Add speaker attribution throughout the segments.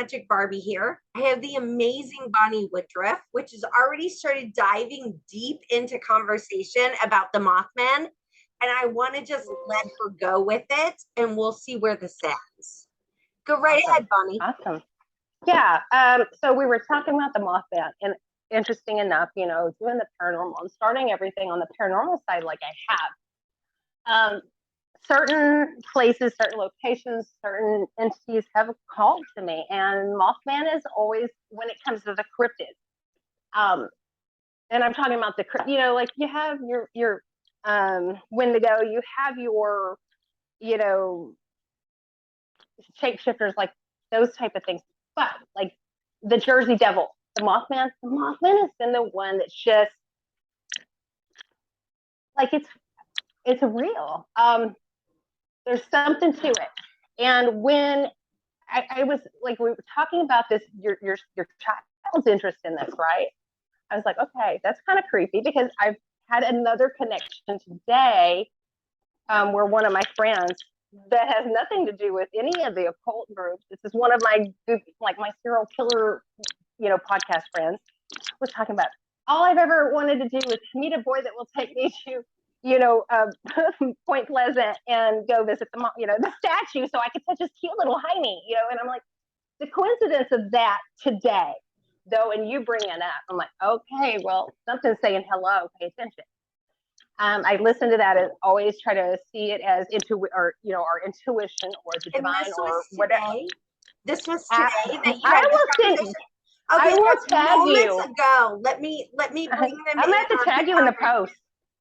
Speaker 1: Magic Barbie here. I have the amazing Bonnie Woodruff, which has already started diving deep into conversation about the Mothman. And I want to just let her go with it, and we'll see where this ends. Go right ahead, Bonnie.
Speaker 2: Awesome. Yeah. So we were talking about the Mothman, and interesting enough, you know, doing the paranormal and starting everything on the paranormal side, like I have. Certain places, certain locations, certain entities have called to me, and Mothman is always, when it comes to the cryptid. And I'm talking about the, you know, like you have your Wendigo, you have your, you know, shapeshifters, like those type of things. But like the Jersey Devil, the Mothman has been the one that's just like it's real. There's something to it. And when I was like, we were talking about this, your child's interest in this, right? I was like, okay, that's kind of creepy, because I've had another connection today where one of my friends that has nothing to do with any of the occult groups. This is one of my serial killer, you know, podcast friends, was talking about, all I've ever wanted to do is meet a boy that will take me to, you know, Point Pleasant and go visit the, you know, the statue, so I could touch his cute little hiney, you know. And I'm like, the coincidence of that today, though, and you bring it up, I'm like, okay, well, something's saying hello, pay attention. I listen to that and always try to see it as our intuition or the divine or whatever.
Speaker 1: This was today that you
Speaker 2: I
Speaker 1: had
Speaker 2: will
Speaker 1: this conversation. Okay,
Speaker 2: I will tag you.
Speaker 1: Ago. Let me bring them in.
Speaker 2: I'm gonna have to tag you in the post.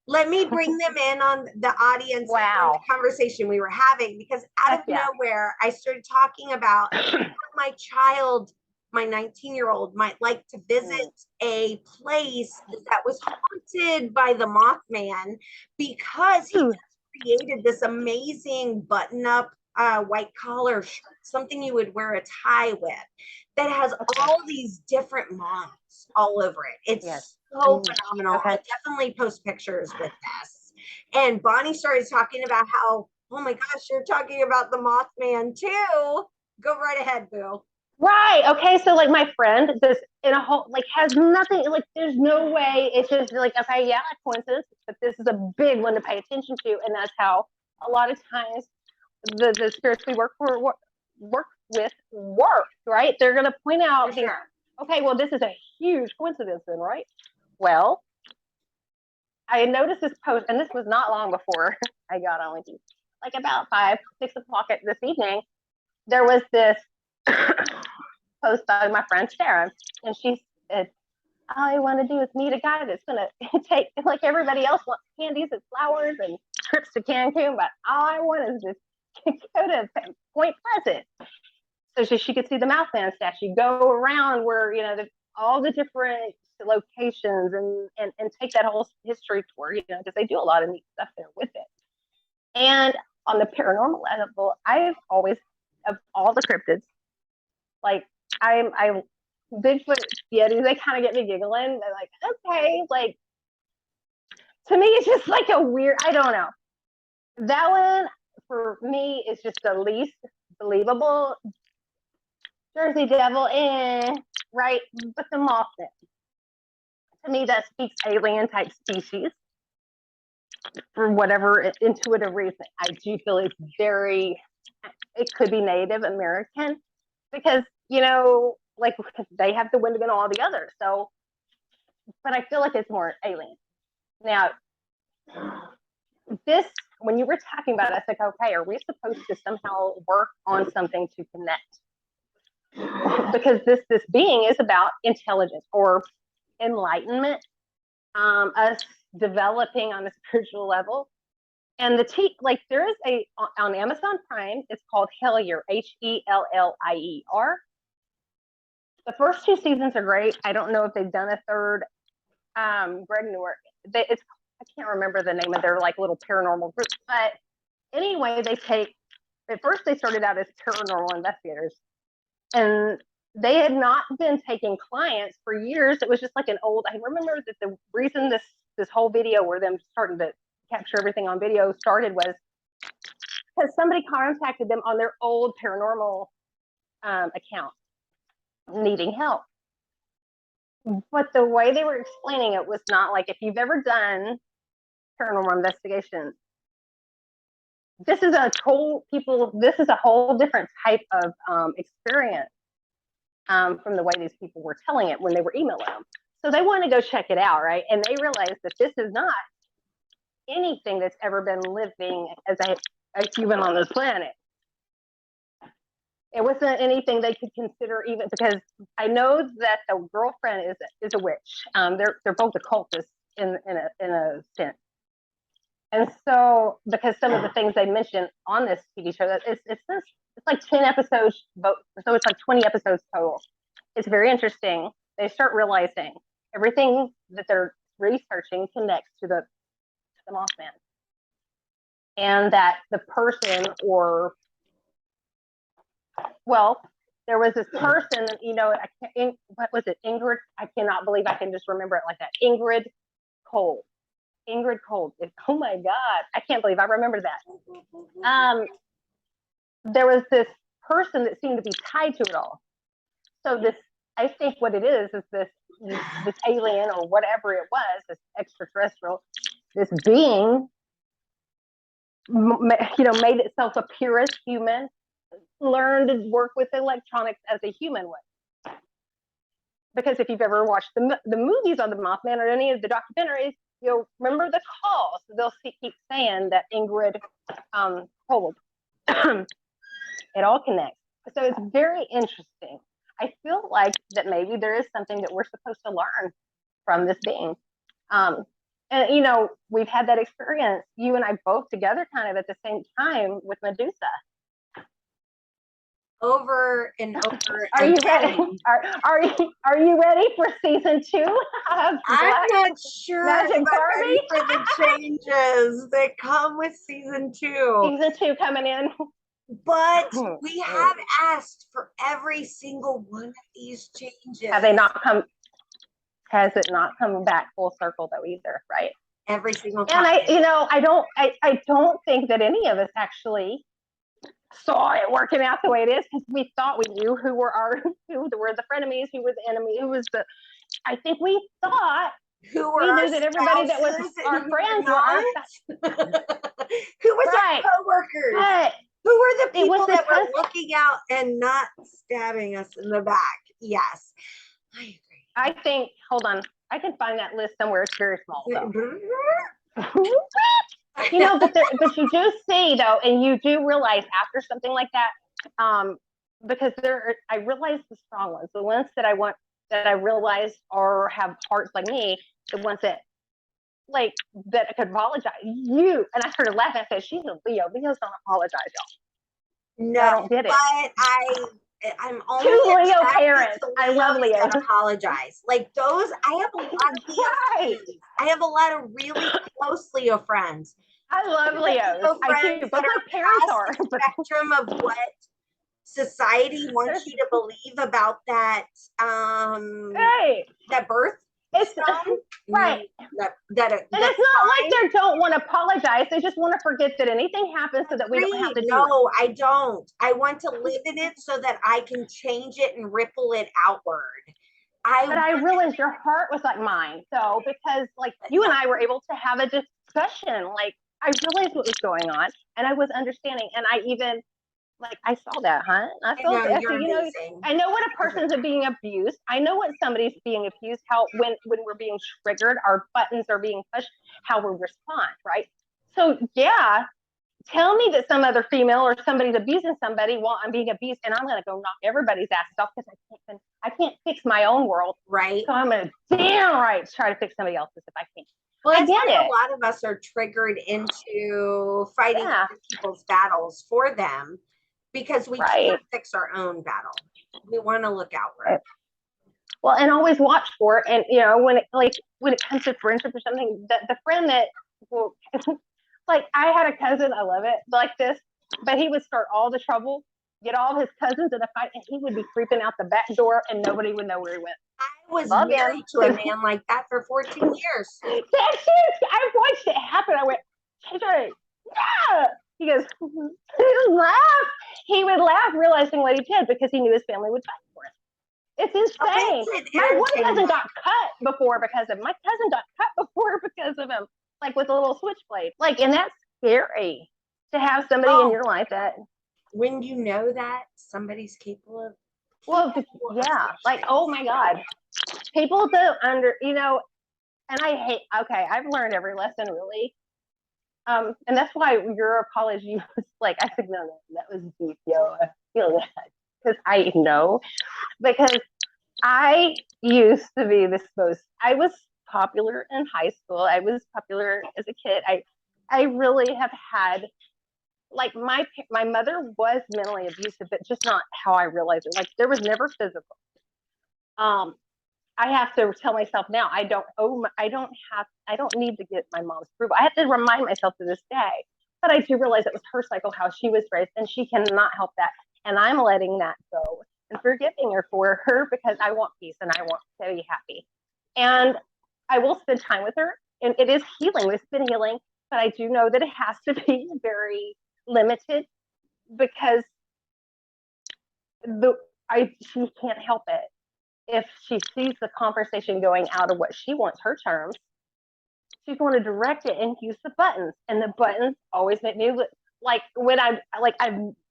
Speaker 1: Let me bring them in on the audience.
Speaker 2: Wow.
Speaker 1: The conversation we were having, because out of nowhere, I started talking about my child, my 19-year-old might like to visit a place that was haunted by the Mothman, because he just created this amazing button-up white collar shirt, something you would wear a tie with, that has all these different moths all over it. It's so phenomenal. I definitely post pictures with this. And Bonnie started talking about how, oh my gosh, you're talking about the Mothman too. Go right ahead, boo.
Speaker 2: Right. Okay. So like my friend, this in a whole, like, has nothing, like there's no way. It's just like, okay, yeah, coincidence, but this is a big one to pay attention to. And that's how a lot of times the spirits we work with, right? They're going to point out things. Okay, well, this is a huge coincidence then, right? Well, I noticed this post, and this was not long before I got on with you, like about 5, 6 o'clock this evening. There was this post by my friend Sarah, and she said, all I want to do is meet a guy that's going to take, like everybody else wants candies and flowers and trips to Cancun, but all I want is this go to Point Pleasant, so she could see the Mothman statue, go around where, you know, all the different locations, and take that whole history tour, you know, because they do a lot of neat stuff there with it. And on the paranormal level, I've always, of all the cryptids, like I Bigfoot, Yetis, they kind of get me giggling. They're like, okay, like, to me, it's just like a weird, I don't know. That one, for me, is just the least believable. Jersey Devil, right? But the Mothman, to me, that speaks alien type species. For whatever intuitive reason, I do feel it's it could be Native American, because, you know, like they have the Wendigo and all the others. So, but I feel like it's more alien. Now, this, when you were talking about it, I was like, okay, are we supposed to somehow work on something to connect? Because this being is about intelligence or enlightenment, us developing on a spiritual level. And like there is on Amazon Prime, it's called Hellier, Hellier. The first 2 seasons are great. I don't know if they've done a third. Greg Newark, I can't remember the name of their like little paranormal group, but anyway, at first they started out as paranormal investigators, and they had not been taking clients for years. It was just like I remember that the reason this whole video where them starting to capture everything on video started was because somebody contacted them on their old paranormal account, needing help. But the way they were explaining it was not like, if you've ever done paranormal investigation, this is a whole different type of experience from the way these people were telling it when they were emailing them. So they want to go check it out, right? And they realized that this is not anything that's ever been living as a human on this planet. It wasn't anything they could consider, even because I know that the girlfriend is a witch. They're both occultists in a sense. And so, because some of the things they mentioned on this TV show, that it's like 10 episodes, so it's like 20 episodes total. It's very interesting. They start realizing everything that they're researching connects to the Mothman, and that the person, or well, there was this person, what was it, Ingrid? I cannot believe I can just remember it like that. Ingrid Cold. Oh my God, I can't believe I remember that. There was this person that seemed to be tied to it all. So this, I think what it is this alien or whatever it was, this extraterrestrial, this being, made itself appear as human, learned to work with electronics as a human would. Because if you've ever watched the movies on the Mothman or any of the documentaries, you'll remember the calls. They'll keep saying that Ingrid told. It all connects. So it's very interesting. I feel like that maybe there is something that we're supposed to learn from this being. And we've had that experience, you and I both together kind of at the same time with Medusa.
Speaker 1: Over and over.
Speaker 2: Are you ready? Are you ready for season 2?
Speaker 1: I'm not sure if I'm ready for the changes that come with season 2.
Speaker 2: Season 2 coming in.
Speaker 1: But we have asked for every single one of these changes.
Speaker 2: Have they not come? Has it not come back full circle though either? Right.
Speaker 1: Every single time.
Speaker 2: And I don't think that any of us actually saw it working out the way it is, because we thought we knew who were the frenemies, who were the enemy, I think we thought we knew that everybody that was our friends were
Speaker 1: who was our co-workers, but who were the people that were looking out and not stabbing us in the back. Yes, I agree.
Speaker 2: I think, hold on, I can find that list somewhere. It's very small though. But you do see though, and you do realize after something like that, because I realize the strong ones, the ones that I realize or have hearts like me, the ones that could apologize. And I started laughing. I said, "She's a Leo. Leos don't apologize, y'all."
Speaker 1: No,
Speaker 2: I don't get it.
Speaker 1: But I'm only
Speaker 2: two Leo parents. I love Leos.
Speaker 1: Apologize. Like those, I have a lot of Leo friends. I have a lot of really close Leo friends.
Speaker 2: I love Leos. I do. Both my parents are.
Speaker 1: The spectrum of what society wants you to believe about that that birth.
Speaker 2: It's right. And it's not like they don't want to apologize. They just want to forget that anything happens so that we don't have to do it.
Speaker 1: No, I don't. I want to live in it so that I can change it and ripple it outward.
Speaker 2: But I realized your heart was like mine. So because you and I were able to have a discussion, I realized what was going on and I was understanding. And I even I saw that, huh? I felt I know when a person's being abused. I know when somebody's being abused, how when we're being triggered, our buttons are being pushed, how we respond, right? So yeah, tell me that some other female or somebody's abusing somebody while I'm being abused, and I'm gonna go knock everybody's ass off because I can't fix my own world.
Speaker 1: Right.
Speaker 2: So I'm gonna damn right try to fix somebody else's if I can.
Speaker 1: Well, that's why a lot of us are triggered into fighting other people's battles for them. Because we can't fix our own battle. We want to look outward.
Speaker 2: Well, and always watch for it. And when it comes to friendship or something, the friend that I had a cousin, I love it, like this, but he would start all the trouble, get all his cousins in a fight, and he would be creeping out the back door and nobody would know where he went.
Speaker 1: I was married to a man like that for 14 years.
Speaker 2: I watched it happen. I went, yeah. He goes, he would laugh, realizing what he did because he knew his family would fight for him. It's insane. My one cousin got cut before because of him. My cousin got cut before because of him, like with a little switchblade. Like, and that's scary to have somebody in your life that.
Speaker 1: When you know that somebody's capable of.
Speaker 2: Well, yeah, like, oh my God. People don't and I hate, okay, I've learned every lesson really. And that's why your apology was like, I said, no, that was deep, yo. I feel that. Because I know. Because I used to be I was popular in high school. I was popular as a kid. I really have had, like, my mother was mentally abusive, but just not how I realized it. Like, there was never physical. I have to tell myself now, I don't need to get my mom's approval. I have to remind myself to this day. But I do realize it was her cycle, how she was raised, and she cannot help that. And I'm letting that go and forgiving her for her because I want peace and I want to be happy. And I will spend time with her. And it is healing. It's been healing. But I do know that it has to be very limited because she can't help it. If she sees the conversation going out of what she wants, her terms, she's going to direct it and use the buttons. And the buttons always make me like when I've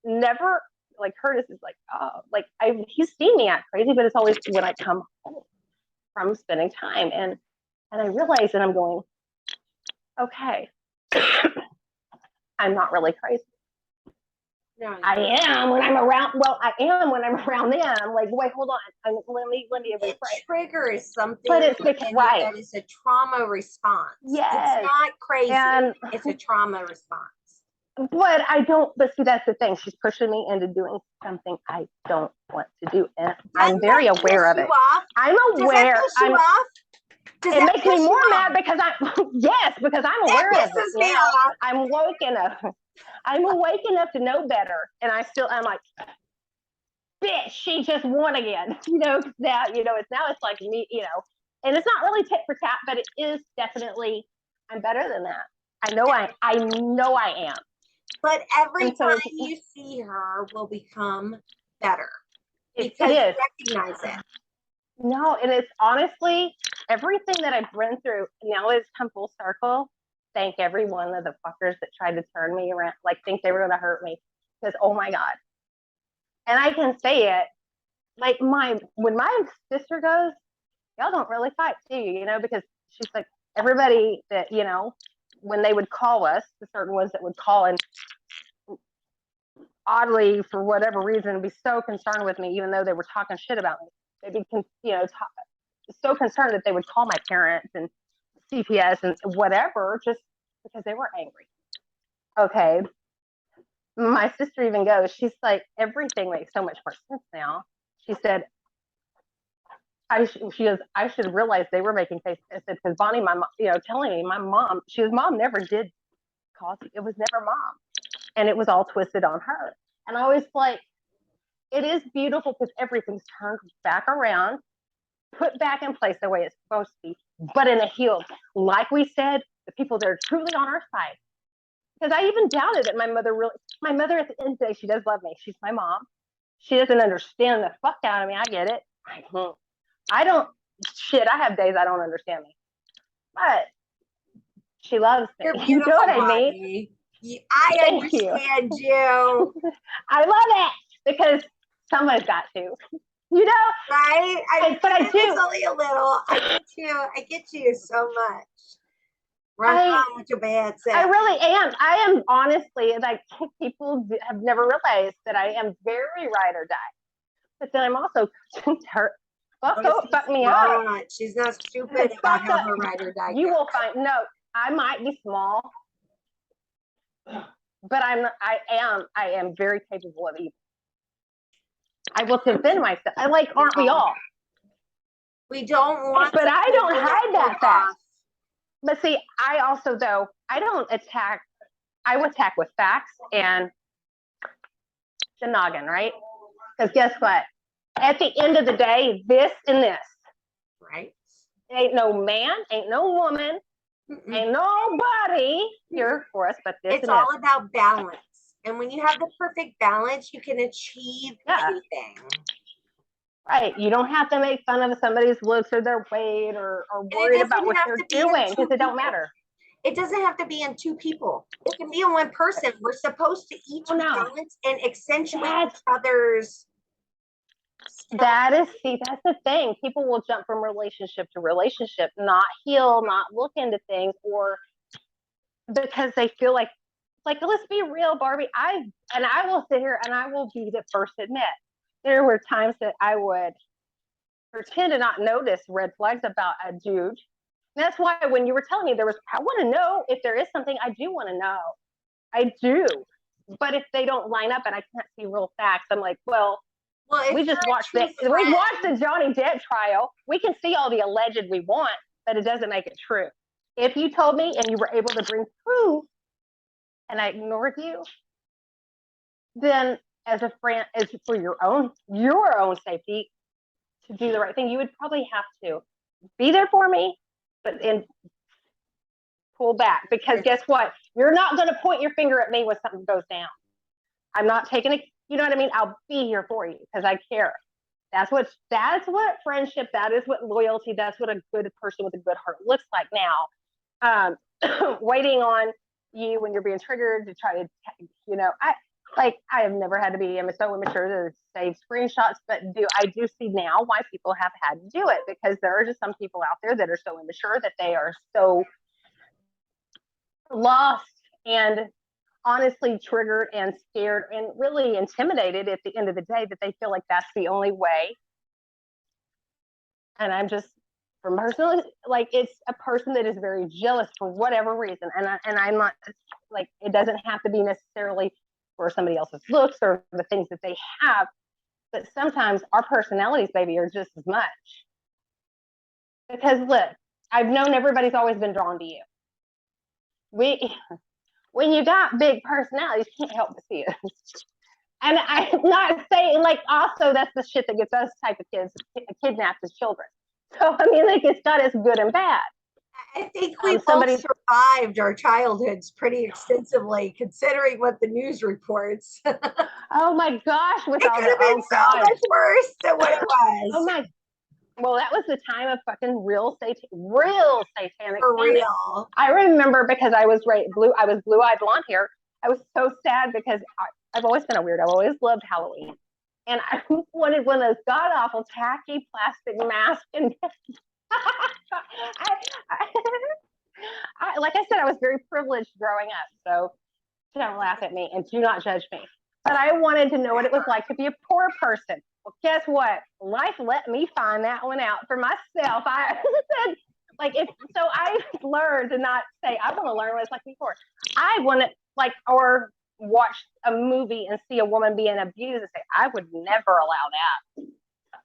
Speaker 2: never, like, Curtis is like, oh, like he's seen me act crazy, but it's always when I come home from spending time. And I realize that I'm going, okay, I'm not really crazy. No, I am when I'm around. Well, I am when I'm around them. I'm like, wait, hold on. Let me
Speaker 1: it triggers something.
Speaker 2: But it's because, right.
Speaker 1: That is a trauma response.
Speaker 2: Yes.
Speaker 1: It's not crazy. It's a trauma response.
Speaker 2: But I don't. But see, that's the thing. She's pushing me into doing something I don't want to do, and I'm very aware of it. I'm aware.
Speaker 1: Does that piss you off?
Speaker 2: It makes me more mad because because I'm aware of it now. I'm awake enough to know better, and I'm like, bitch, she just won again. Now, it's like me, and it's not really tit for tat, but it is definitely, I'm better than that. I know I am.
Speaker 1: But every time you see her will become better because you recognize it.
Speaker 2: No, and it's honestly, everything that I've been through now has come full circle. Thank every one of the fuckers that tried to turn me around, like think they were going to hurt me. Because, oh my God. And I can say it, like when my sister goes, y'all don't really fight, do you? Because she's like, everybody that, when they would call us, the certain ones that would call and oddly, for whatever reason, be so concerned with me, even though they were talking shit about me. They'd be, so concerned that they would call my parents and CPS and whatever, just because they were angry. Okay. My sister even goes, she's like, everything makes so much more sense now. She said, I should realize they were making faces. I said, because Bonnie, my mom, telling me my mom, mom never did cause it. It was never mom. And it was all twisted on her. And I was like, it is beautiful because everything's turned back around, put back in place the way it's supposed to be, but in a healed. Like we said, the people that are truly on our side. Because I even doubted that my mother at the end of the day, she does love me. She's my mom. She doesn't understand the fuck out of me. I get it. I have days I don't understand me. But she loves me.
Speaker 1: You know what I mean? I understand you.
Speaker 2: I love it because somebody's got to.
Speaker 1: Right?
Speaker 2: But I do.
Speaker 1: It's only a little. I get you so much. Run on with your bad self.
Speaker 2: I really am. I am honestly, like, people have never realized that I am very ride or die. But then I'm also fuck me up.
Speaker 1: She's not stupid about how her ride or die.
Speaker 2: You will find I might be small, but I am very capable of evil. I will defend myself. Aren't we all?
Speaker 1: We don't want
Speaker 2: but I don't hide that fact. But see, I also, though, I don't attack. I would attack with facts and the noggin, right? Because guess what? At the end of the day, this and this.
Speaker 1: Right.
Speaker 2: Ain't no man, ain't no woman, ain't nobody here for us, but this
Speaker 1: it's all about balance. And when you have the perfect balance, you can achieve anything.
Speaker 2: Right. You don't have to make fun of somebody's looks or their weight or worried about what they're doing because it don't matter.
Speaker 1: It doesn't have to be in two people. It can be in one person. We're supposed to each balance and accentuate each other's.
Speaker 2: That's the thing. People will jump from relationship to relationship, not heal, not look into things, or because they feel like let's be real, Barbie. I will sit here and I will be the first to admit there were times that I would pretend to not notice red flags about a dude. And that's why when you were telling me I want to know if there is something. I do want to know. I do. But if they don't line up and I can't see real facts, I'm like, well, we just watched the Johnny Depp trial. We can see all the alleged we want, but it doesn't make it true. If you told me and you were able to bring proof and I ignored you, then as a friend, as for your own safety, to do the right thing, you would probably have to be there for me, but pull back, because guess what? You're not going to point your finger at me when something goes down. I'm not taking it. You know what I mean? I'll be here for you because I care. That's what friendship, that is what loyalty, that's what a good person with a good heart looks like now. Waiting on you when you're being triggered to try to, I have never had to be so immature to save screenshots, but I do see now why people have had to do it, because there are just some people out there that are so immature that they are so lost and honestly triggered and scared and really intimidated at the end of the day that they feel like that's the only way. And I'm just, from personally, it's a person that is very jealous for whatever reason, and I'm not it doesn't have to be necessarily for somebody else's looks or the things that they have, but sometimes our personalities, baby, are just as much. Because look, I've known everybody's always been drawn to you. When you got big personalities, you can't help but see it. And I'm not saying also that's the shit that gets us type of kids kidnapped as children. So I mean, it's got its good and bad.
Speaker 1: I think we both survived our childhoods pretty extensively, considering what the news reports.
Speaker 2: Oh my gosh!
Speaker 1: It could have been so much worse than what it was.
Speaker 2: Oh my! Well, that was the time of fucking real satanic.
Speaker 1: For real.
Speaker 2: I remember because I was blue-eyed blonde hair. I was so sad because I've always been a weirdo. I've always loved Halloween, and I wanted one of those god awful tacky plastic masks. And like I said, I was very privileged growing up, so don't laugh at me and do not judge me. But I wanted to know what it was like to be a poor person. Well, guess what? Life let me find that one out for myself. I said, I learned to not say, I want to learn what it's like before. I want to, or watch a movie and see a woman being abused and say, I would never allow that.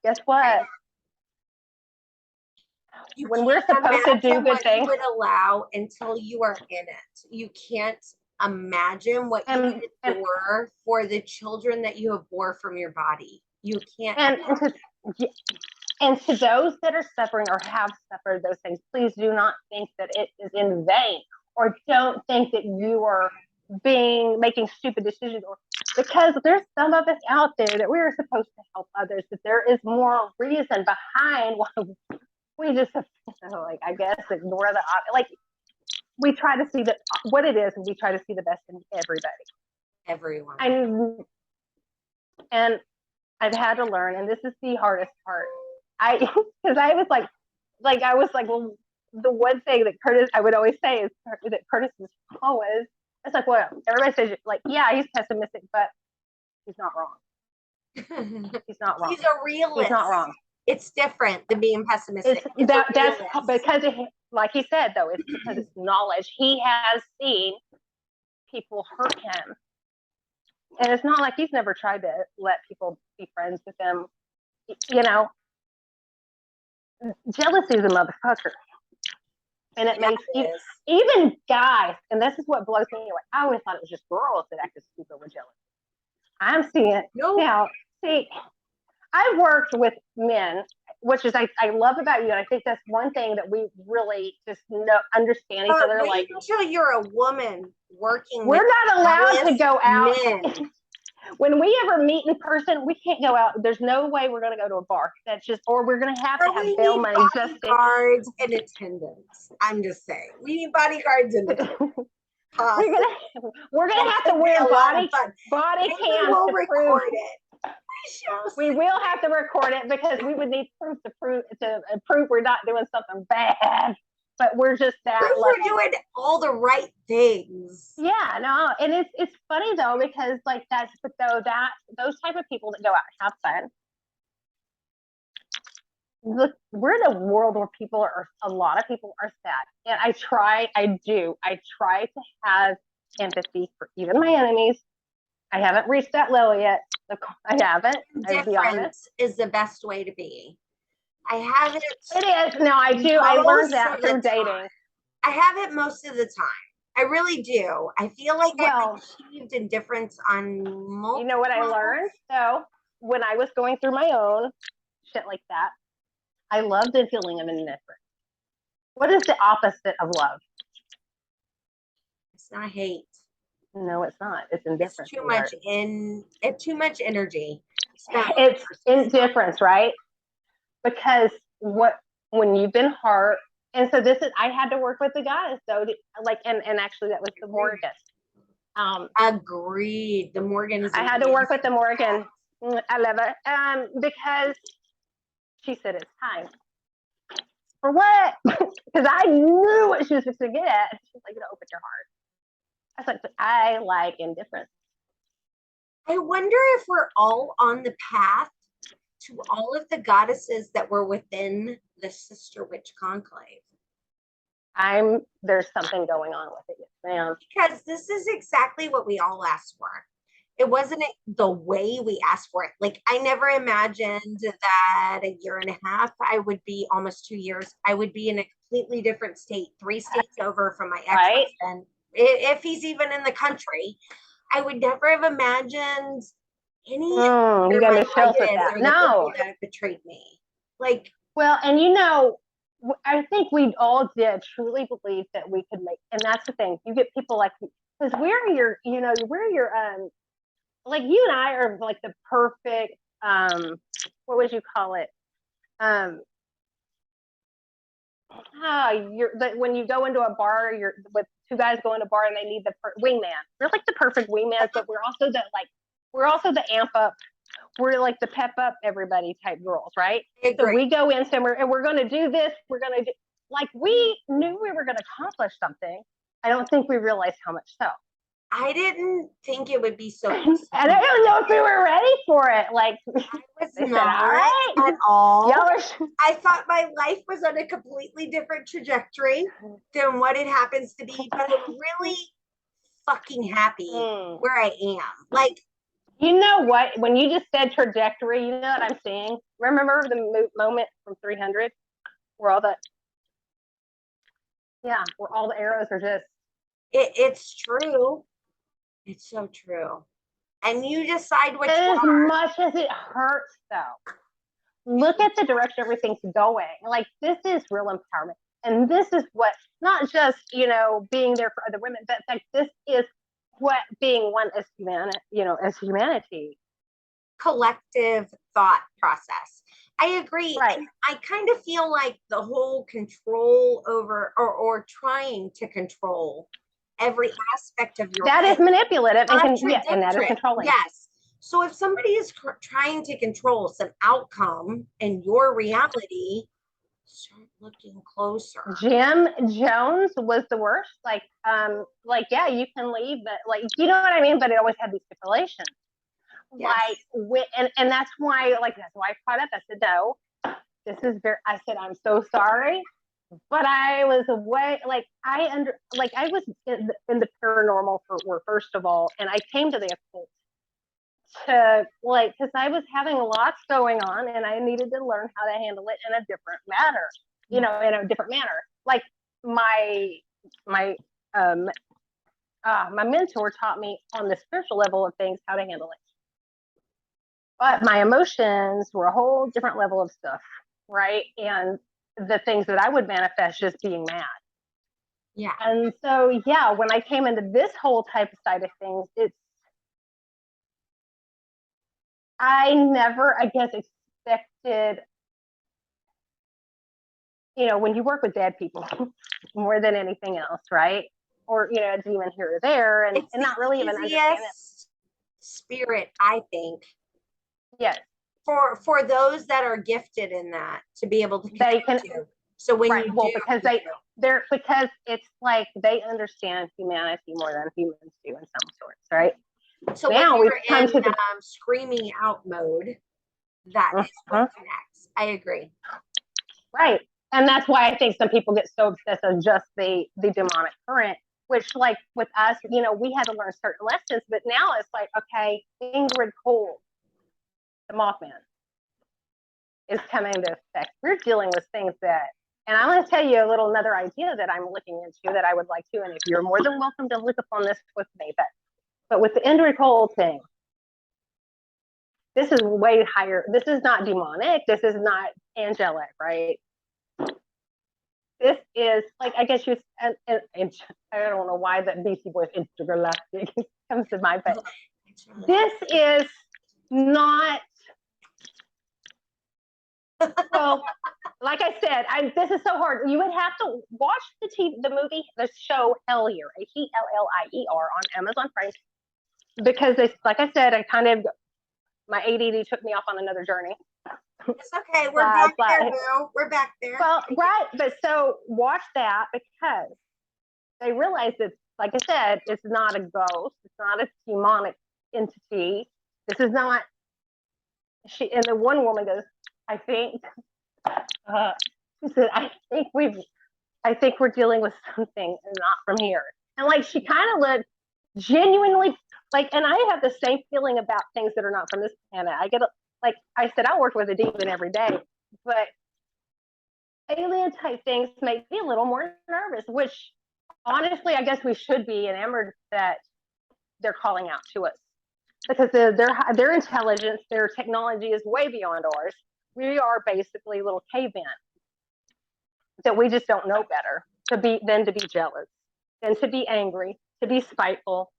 Speaker 2: Guess what? When we're supposed to do good things,
Speaker 1: you would allow until you are in it. You can't imagine what you endure for the children that you have bore from your body. You can't.
Speaker 2: And to those that are suffering or have suffered those things, please do not think that it is in vain, or don't think that you are making stupid decisions, or because there's some of us out there that we are supposed to help others, that there is more reason behind why we just I guess ignore we try to see what it is, and we try to see the best in
Speaker 1: everyone.
Speaker 2: And I've had to learn, and this is the hardest part. Because I was well, the one thing that Curtis, I would always say is that Curtis is always, it's well, everybody says yeah, he's pessimistic, but he's not wrong. He's not wrong.
Speaker 1: He's a realist.
Speaker 2: He's not wrong.
Speaker 1: It's different than being pessimistic.
Speaker 2: That's because like he said, though, it's because it's knowledge. He has seen people hurt him. And it's not like he's never tried to let people be friends with him. Jealousy is a motherfucker. And it makes even guys, and this is what blows me away. I always thought it was just girls that acted stupid with jealousy. I'm seeing it now. See, I've worked with men, which is I love about you, and I think that's one thing that we really just understand each other.
Speaker 1: Until you're a woman working,
Speaker 2: we're not allowed to go out. when we ever meet in person, we can't go out. There's no way we're going to go to a bar. That's just, or we're going to have bail money just to.
Speaker 1: Bodyguards and attendants. I'm just saying, we need bodyguards and attendants.
Speaker 2: We're gonna have to wear body cams
Speaker 1: we'll
Speaker 2: to
Speaker 1: record
Speaker 2: prove
Speaker 1: it.
Speaker 2: We will have to record it because we would need proof to prove we're not doing something bad. But we're just that
Speaker 1: lucky. We're doing all the right things.
Speaker 2: Yeah, no, and it's funny though because like those type of people that go out and have fun. Look, we're in a world where a lot of people are sad, and I try to have empathy for even my enemies. I haven't reached that level yet. I haven't.
Speaker 1: Indifference is the best way to be. I have it.
Speaker 2: It is. No, I do. I learned that through dating.
Speaker 1: I have it most of the time. I really do. I feel like I've achieved indifference on multiple.
Speaker 2: You know what I learned? So when I was going through my own shit like that, I loved the feeling of indifference. What is the opposite of love?
Speaker 1: It's not hate.
Speaker 2: No, it's not. It's indifference.
Speaker 1: It's too much energy.
Speaker 2: It's indifference, right? Because when you've been hurt, and so I had to work with the goddess, though, and actually that was the Morgan.
Speaker 1: Agreed. The Morgan is.
Speaker 2: I had to work with the Morgan. I love her. Because she said it's time. For what? Because I knew what she was going to get at. She's like, open your heart. I was like, but I like indifference.
Speaker 1: I wonder if we're all on the path to all of the goddesses that were within the Sister Witch Conclave.
Speaker 2: There's something going on with it, ma'am.
Speaker 1: Because this is exactly what we all asked for. It wasn't the way we asked for it. Like, I never imagined that a year and a half, I would be almost 2 years. I would be in a completely different state, 3 states over from my ex-husband. Right? If he's even in the country, I would never have imagined any
Speaker 2: you got me chills with that. No,
Speaker 1: that betrayed me. Like,
Speaker 2: well, and I think we all did truly believe that we could make, and that's the thing. You get people like, because we're your like you and I are like the perfect what would you call it? When you go into a bar, you're with 2 guys going to a bar and they need the wingman. We're like the perfect wingman, but we're also the amp up. We're like the pep up everybody type girls, right? So we go in somewhere and we're going to do this. We're going to do, like, we knew we were going to accomplish something. I don't think we realized how much so.
Speaker 1: I didn't think it would be so.
Speaker 2: I don't know if we were ready for it. Like,
Speaker 1: I was not at all. I thought my life was on a completely different trajectory than what it happens to be, but I'm really fucking happy where I am. Like,
Speaker 2: you know what? When you just said trajectory, you know what I'm seeing? Remember the moment from 300 where all the arrows are just.
Speaker 1: It's true. It's so true. And you decide which
Speaker 2: one. As much as it hurts, though, look at the direction everything's going. Like, this is real empowerment. And this is what, not just, being there for other women, but like, this is what being one as humanity.
Speaker 1: Collective thought process. I agree.
Speaker 2: Right.
Speaker 1: And I kind of feel like the whole control over or trying to control every aspect of your
Speaker 2: life is manipulative and that is controlling.
Speaker 1: Yes. So if somebody is trying to control some outcome in your reality, start looking closer.
Speaker 2: Jim Jones was the worst. Yeah, you can leave, but like, you know what I mean? But it always had these stipulations. Yes. And that's why I caught up. I said, no, I said, I'm so sorry. But I was away, I was in the paranormal first of all, and I came to the occult because I was having lots going on, and I needed to learn how to handle it in a different manner, in a different manner. Like my mentor taught me on the spiritual level of things how to handle it, but my emotions were a whole different level of stuff, right? And the things that I would manifest just being mad.
Speaker 1: Yeah.
Speaker 2: And so, when I came into this whole type of side of things, I never, I guess, expected, when you work with dead people more than anything else, right? Or, a demon here or there, and not really even understand it.
Speaker 1: Spirit, I think.
Speaker 2: Yes.
Speaker 1: For those that are gifted in that, to be able to
Speaker 2: connect to.
Speaker 1: So when you do,
Speaker 2: because it's like they understand humanity more than humans do in some sorts, right?
Speaker 1: So now we've come to the screaming out mode. That is what connects. I agree.
Speaker 2: Right. And that's why I think some people get so obsessed with just the demonic current, which, like with us, we had to learn certain lessons, but now it's like, okay, Ingrid Cole, the Mothman, is coming to effect. We're dealing with things that, and I want to tell you another idea that I'm looking into that I would like to, and if you're more than welcome to look upon this with me, but with the Ingrid Cole thing, this is way higher. This is not demonic. This is not angelic, right? This is like, I guess and I don't know why that BC Boys intergalactic comes to mind, but this is not, well, like I said, this is so hard. You would have to watch the show Hellier, Hellier on Amazon Prime, because like I said, my ADD took me off on another journey.
Speaker 1: It's okay. We're back there, Boo. We're back there.
Speaker 2: Well, right. But so watch that, because they realize that, like I said, it's not a ghost. It's not a demonic entity. This is not. And the one woman goes, I think, she said, I think we're dealing with something not from here. And like, she kind of looked genuinely like, and I have the same feeling about things that are not from this planet. I get, like I said, I work with a demon every day, but alien type things make me a little more nervous, which honestly, I guess we should be enamored that they're calling out to us, because their intelligence, their technology is way beyond ours. We are basically little cavemen that we just don't know better than to be jealous, than to be angry, to be spiteful,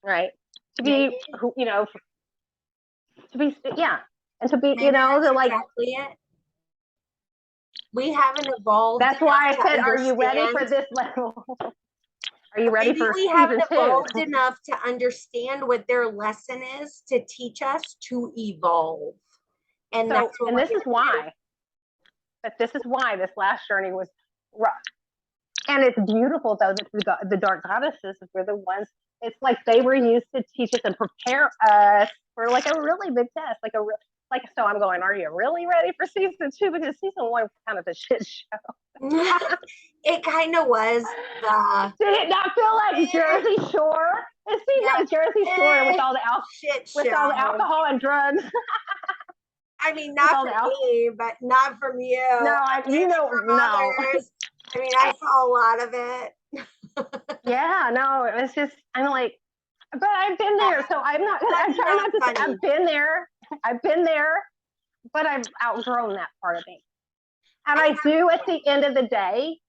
Speaker 2: right? To be, to be, yeah. And to be, they're like,
Speaker 1: exactly it. We haven't evolved.
Speaker 2: That's why I said, are you ready for this level? Are you ready for
Speaker 1: we haven't evolved enough to understand what their lesson is to teach us to evolve. And that's what
Speaker 2: this is why. But this is why this last journey was rough. And it's beautiful, though, that the dark goddesses were the ones. It's like they were used to teach us and prepare us for like a really big test, so I'm going, are you really ready for season 2? Because season 1 was kind of a shit show.
Speaker 1: It kind of was.
Speaker 2: Did it not feel like Jersey Shore? It seemed like Jersey Shore with all the alcohol and drugs.
Speaker 1: I mean, not for me, but not from you.
Speaker 2: No, no.
Speaker 1: I mean, I saw a lot of it.
Speaker 2: Yeah, no, it was just, I'm like, but I've been there, so I'm trying not to say I've been there, but I've outgrown that part of me. And I do, at the end of the day,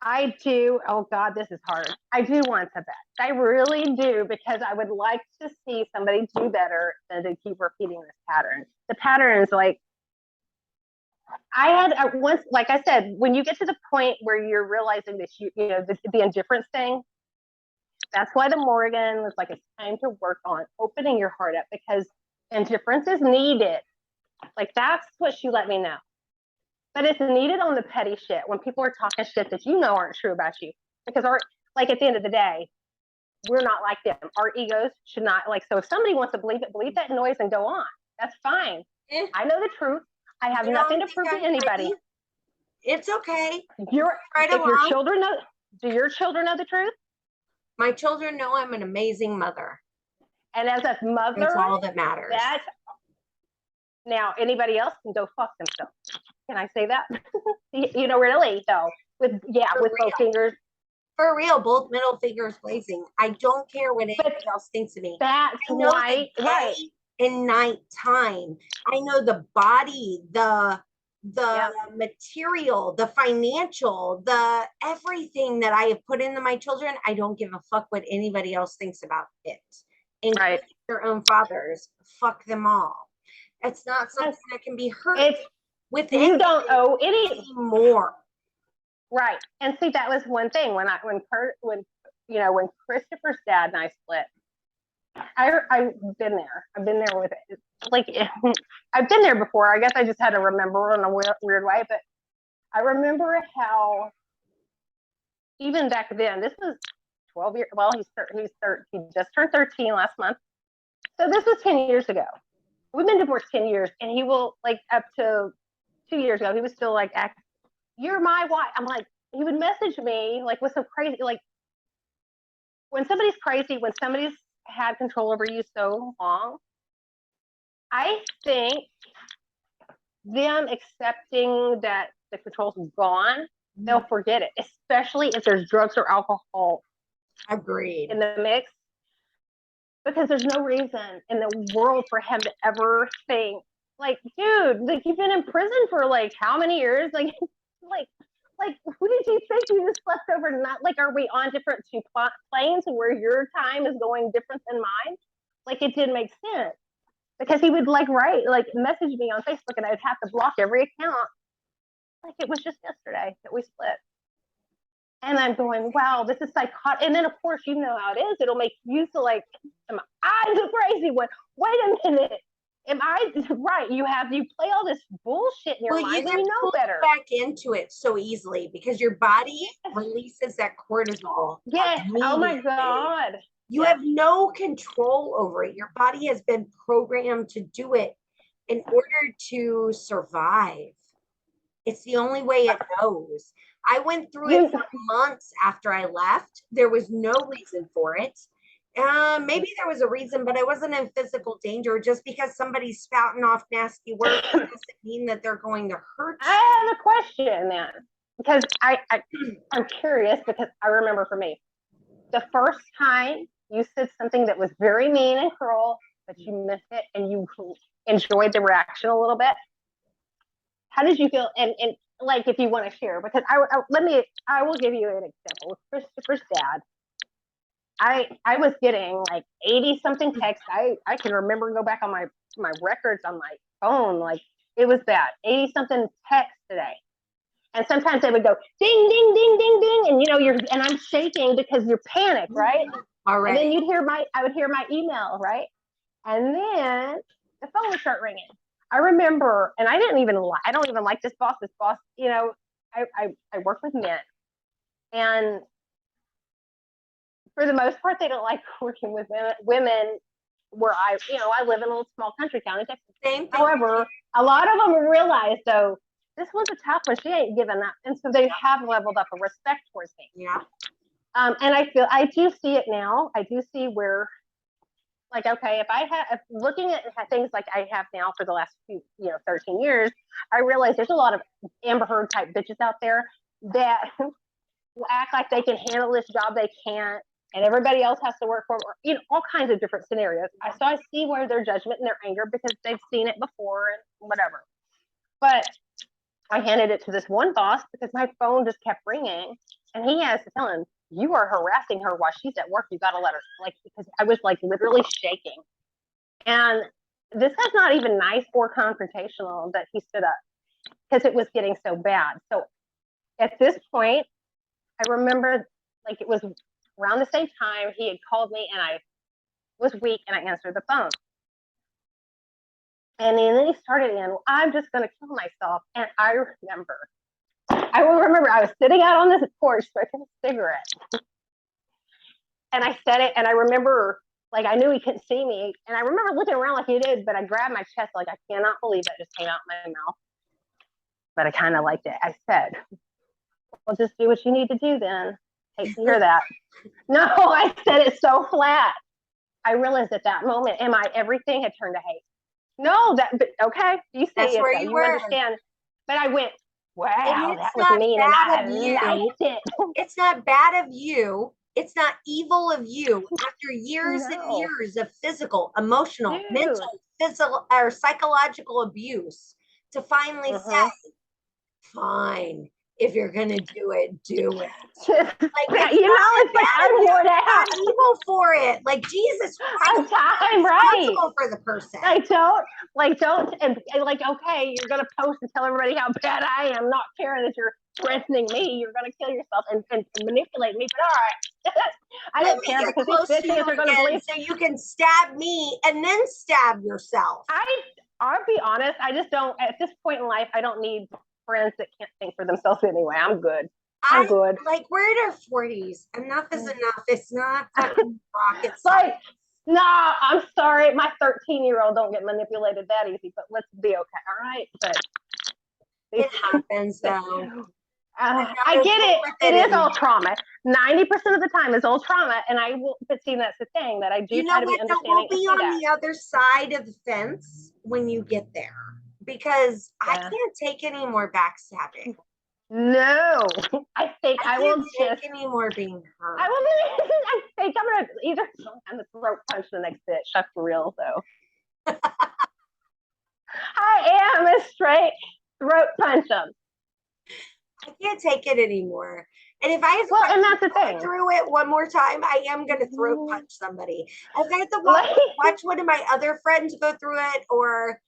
Speaker 2: oh God, this is hard. I do want the best. I really do, because I would like to see somebody do better than to keep repeating this pattern. The pattern is like, I had once, like I said, when you get to the point where you're realizing that the indifference thing, that's why the Morgan was like, it's time to work on opening your heart up, because indifference is needed. Like, that's what she let me know. But it's needed on the petty shit, when people are talking shit that aren't true about you. Because at the end of the day, we're not like them. Our egos should not, so if somebody wants to believe that noise and go on, that's fine. I know the truth. I have nothing to prove to anybody.
Speaker 1: It's okay.
Speaker 2: Your children know. Do your children know the truth?
Speaker 1: My children know I'm an amazing mother.
Speaker 2: And as a mother,
Speaker 1: that's all that matters.
Speaker 2: Now, anybody else can go fuck themselves. Can I say that? Really, though. With both fingers.
Speaker 1: For real, both middle fingers blazing. I don't care what anybody else thinks of me.
Speaker 2: That's why, right.
Speaker 1: In nighttime, I know the body, the material, the financial, the everything that I have put into my children. I don't give a fuck what anybody else thinks about it. including their own fathers, fuck them all. It's not something that can be heard with
Speaker 2: you don't owe any
Speaker 1: more.
Speaker 2: Right. And see, that was one thing when Christopher's dad and I split, I've been there. I've been there with it. Like, I've been there before. I guess I just had to remember in a weird way. But I remember how, even back then, this was 12 years. Well, he's 13. He just turned 13 last month. So this was 10 years ago. We've been divorced 10 years, and he will, like, up to 2 years ago, he was still like, you're my wife. I'm like, he would message me like with some crazy, like, when somebody's crazy, when somebody's had control over you so long, I think them accepting that the control's gone, they'll forget it, especially if there's drugs or alcohol
Speaker 1: Agreed.
Speaker 2: in the mix. Because there's no reason in the world for him to ever think, like, dude, like, you've been in prison for like how many years? Like who did you think you just slept overnight? Like, are we on different two planes where your time is going different than mine? Like, it didn't make sense. Because he would like message me on Facebook, and I'd have to block every account. Like, it was just yesterday that we split. And I'm going, wow, this is psychotic. And then, of course, you know how it is. It'll make you feel like, I'm the crazy one. Wait a minute. Am I right? You play all this bullshit in your mind, and you know better.
Speaker 1: Back into it so easily because your body releases that cortisol.
Speaker 2: Yes. Oh my God.
Speaker 1: You have no control over it. Your body has been programmed to do it in order to survive. It's the only way it knows. I went through it for months after I left. There was no reason for it. Maybe there was a reason, but I wasn't in physical danger. Just because somebody's spouting off nasty words doesn't mean that they're going to hurt you.
Speaker 2: I have a question then, because I'm curious, because I remember for me, the first time you said something that was very mean and cruel, but you meant it and you enjoyed the reaction a little bit. How did you feel? And like, if you want to share, because I will give you an example with Christopher's dad. I was getting like 80 something texts. I can remember, go back on my records on my phone, like, it was bad, 80 something texts today. And sometimes they would go ding, ding, ding, ding, ding. And and I'm shaking because you're panicked, right?
Speaker 1: All right.
Speaker 2: And then I would hear my email, right? And then the phone would start ringing. I remember, and I don't even like this boss. This boss, I work with men, and for the most part, they don't like working with women where I live in a little small country town in Texas.
Speaker 1: Same thing.
Speaker 2: However, a lot of them realize, though, this was a tough one. She ain't giving up. And so they have leveled up a respect towards me.
Speaker 1: Yeah.
Speaker 2: And I do see it now. I do see where, like, okay, if looking at things like I have now for the last 13 years, I realize there's a lot of Amber Heard type bitches out there that will act like they can handle this job they can't, and everybody else has to work for them, all kinds of different scenarios. So I see where their judgment and their anger, because they've seen it before and whatever. But I handed it to this one boss because my phone just kept ringing, and he has to tell him, you are harassing her while she's at work. You got to let her, because I was like literally shaking. And this is not even nice or confrontational that he stood up, because it was getting so bad. So at this point, I remember, like, it was around the same time he had called me, and I was weak, and I answered the phone. And then he started in, I'm just going to kill myself. And I remember I was sitting out on this porch smoking a cigarette. And I said it, and I remember, like, I knew he couldn't see me. And I remember looking around like he did, but I grabbed my chest, like, I cannot believe that just came out my mouth. But I kind of liked it. I said, well, just do what you need to do then. Hate to hear that. No, I said it so flat. I realized at that moment, everything had turned to hate. No, but okay, you see
Speaker 1: That's
Speaker 2: it,
Speaker 1: where you were.
Speaker 2: Understand. But I went, wow, that was mean, and I liked it.
Speaker 1: It's not bad of you. It's not evil of you. After years and years of physical, emotional, mental, physical, or psychological abuse, to finally say, fine, if you're gonna do it, do it.
Speaker 2: Like, it's like I'm worn out.
Speaker 1: Not evil for it. Like, Jesus Christ,
Speaker 2: I'm right.
Speaker 1: For the person.
Speaker 2: Don't, and like, okay, you're gonna post and tell everybody how bad I am, not caring that you're threatening me. You're gonna kill yourself and manipulate me. But all right, I don't care because these bitches are gonna believe.
Speaker 1: So you can stab me and then stab yourself.
Speaker 2: I'll be honest. I just don't. At this point in life, I don't need friends that can't think for themselves anyway. I'm good. I'm good.
Speaker 1: Like, we're in our 40s. Enough is enough. It's not fucking rocket science.
Speaker 2: Like, nah, I'm sorry. My 13-year-old don't get manipulated that easy, but let's be okay. All right. But
Speaker 1: it happens though.
Speaker 2: I get it. It is all trauma. 90% of the time is all trauma. And I will, but see, that's the thing that I do try to be understanding.
Speaker 1: We'll be on the other side of the fence when you get there. Because I can't take any more backstabbing.
Speaker 2: No, I think I will
Speaker 1: just any more being hurt.
Speaker 2: I think I'm gonna either I'm gonna throat punch the next bitch. That's for real though. I am a straight throat punch them.
Speaker 1: I can't take it anymore. And if I have
Speaker 2: to and that's the thing.
Speaker 1: Through it one more time, I am gonna throat punch somebody. If I have to watch one of my other friends go through it, or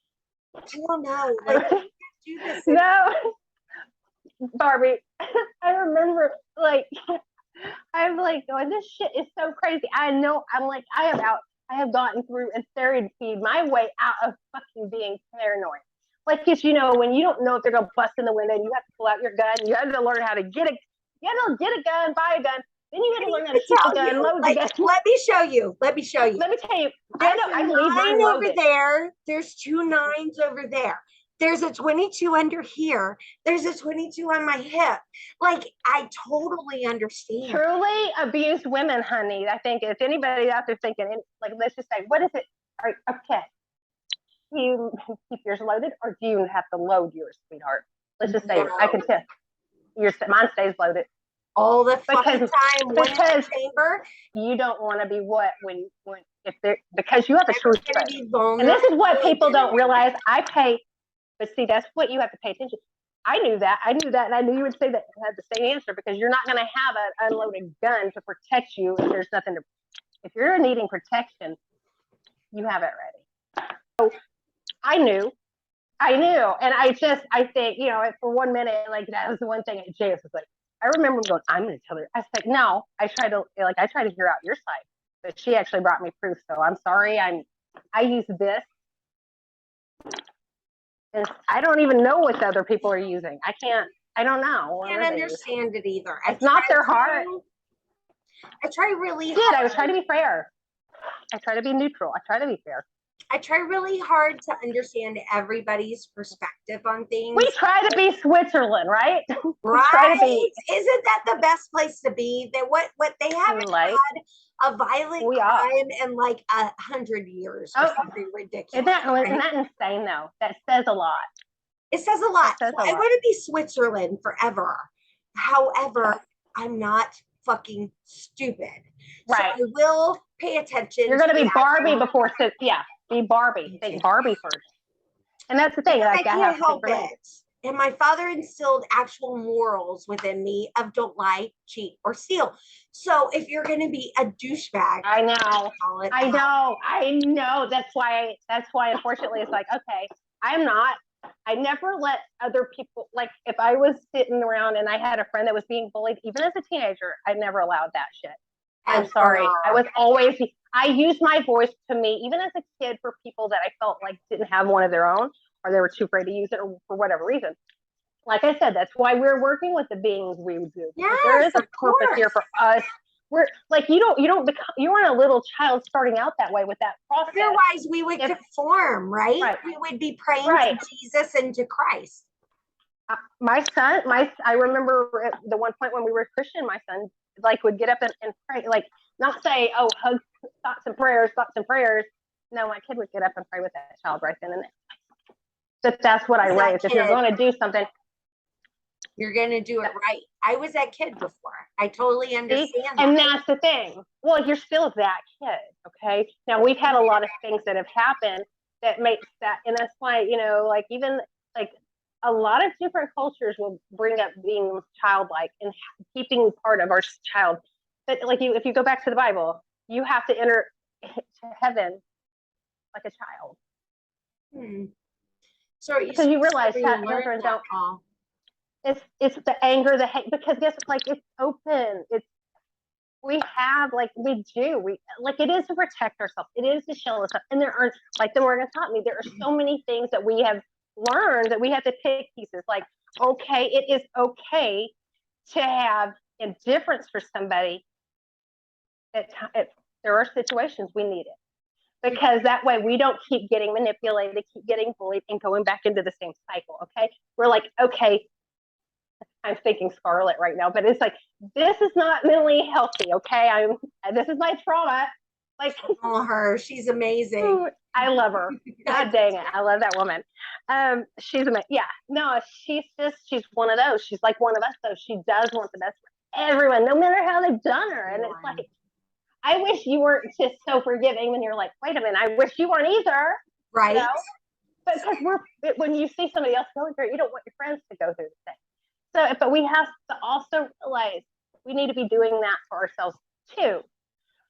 Speaker 1: I don't know, like do this.
Speaker 2: No, Barbie, I remember like I'm like going, this shit is so crazy. I know. I'm like I have gotten through and therapied my way out of fucking being paranoid. Like, because when you don't know if they're gonna bust in the window, and you have to pull out your gun. You have to learn how to get a gun, buy a gun. Then you have to learn how to keep the gun, load the gun.
Speaker 1: Let me show you. Let me tell you.
Speaker 2: I leave mine
Speaker 1: over there. There's 2 9s over there. There's a 22 under here. There's a 22 on my hip. Like, I totally understand.
Speaker 2: Truly abused women, honey. I think if anybody out there thinking, like, let's just say, what is it? All right, okay. Do you keep yours loaded, or do you have to load yours, sweetheart? Let's just say, I can tell. Mine stays loaded.
Speaker 1: All the fucking time.
Speaker 2: Because chamber, you don't want to be because you have a choice. And this is what people don't realize. But see, that's what you have to pay attention. I knew that, and I knew you would say that and had the same answer, because you're not going to have an unloaded gun to protect you if there's nothing to. If you're needing protection, you have it ready. So I knew, and I think for 1 minute, like that was the one thing. Jay was like, I remember going, I'm going to tell her. I was like, no, I try to hear out your side, but she actually brought me proof. So I'm sorry. I use this. And I don't even know what the other people are using. I don't know.
Speaker 1: I can't understand it either.
Speaker 2: It's not their heart.
Speaker 1: I try really hard.
Speaker 2: I try to be fair. I try to be neutral. I try to be fair.
Speaker 1: I try really hard to understand everybody's perspective on things.
Speaker 2: We try to be Switzerland, right?
Speaker 1: Right. Try to be. Isn't that the best place to be? That what they haven't had a violent crime in like 100 years or something ridiculous.
Speaker 2: Isn't that insane though? That says a lot.
Speaker 1: It says a lot. I want to be Switzerland forever. However, I'm not fucking stupid.
Speaker 2: Right.
Speaker 1: So I will pay attention.
Speaker 2: You're going to be Barbie before, be Barbie. Think Barbie first. And that's the thing.
Speaker 1: I can't help it. And my father instilled actual morals within me of don't lie, cheat, or steal. So if you're going to be a douchebag,
Speaker 2: I know. That's why unfortunately it's like, okay, I never let other people, like if I was sitting around and I had a friend that was being bullied, even as a teenager, I never allowed that shit. I'm sorry. I used my voice to me, even as a kid, for people that I felt like didn't have one of their own, or they were too afraid to use it, or for whatever reason. Like I said, that's why we're working with the beings we do.
Speaker 1: Yes,
Speaker 2: there is a purpose here for us. We're like, you weren't a little child starting out that way with that process.
Speaker 1: Otherwise, we would conform, right? We would be praying to Jesus and to Christ.
Speaker 2: My son, I remember at the one point when we were Christian, my son like would get up and pray, like not say, oh, hug, thoughts and prayers. No, my kid would get up and pray with that child right then and there. But that's what I raised. If you're going to do something,
Speaker 1: you're going to do it right. I was that kid before. I totally understand.
Speaker 2: And that's the thing. Well, you're still that kid. Okay. Now we've had a lot of things that have happened that makes that, and that's why, like even like a lot of different cultures will bring up being childlike and keeping part of our child. But like if you go back to the Bible, you have to enter to heaven like a child.
Speaker 1: So
Speaker 2: because you realize that children don't. It's the anger, the hate, because guess like it's open. We it is to protect ourselves. It is to shield us up. And there are, like the Morgan taught me, there are so many things that we have learned that we have to pick pieces. Like, okay, it is okay to have indifference for somebody. There are situations we need it, because that way we don't keep getting manipulated, keep getting bullied, and going back into the same cycle. Okay, we're like, okay, I'm thinking Scarlett right now, but it's like, this is not mentally healthy. Okay, this is my trauma. Like,
Speaker 1: her, she's amazing.
Speaker 2: I love her. God dang it, I love that woman. She's amazing. Yeah, no, she's one of those. She's like one of us, though. She does want the best for everyone, no matter how they've done her. And it's like, I wish you weren't just so forgiving when you're like, wait a minute, I wish you weren't either.
Speaker 1: Right. You know?
Speaker 2: Because when you see somebody else going through it, you don't want your friends to go through the same. So, but we have to also realize we need to be doing that for ourselves too,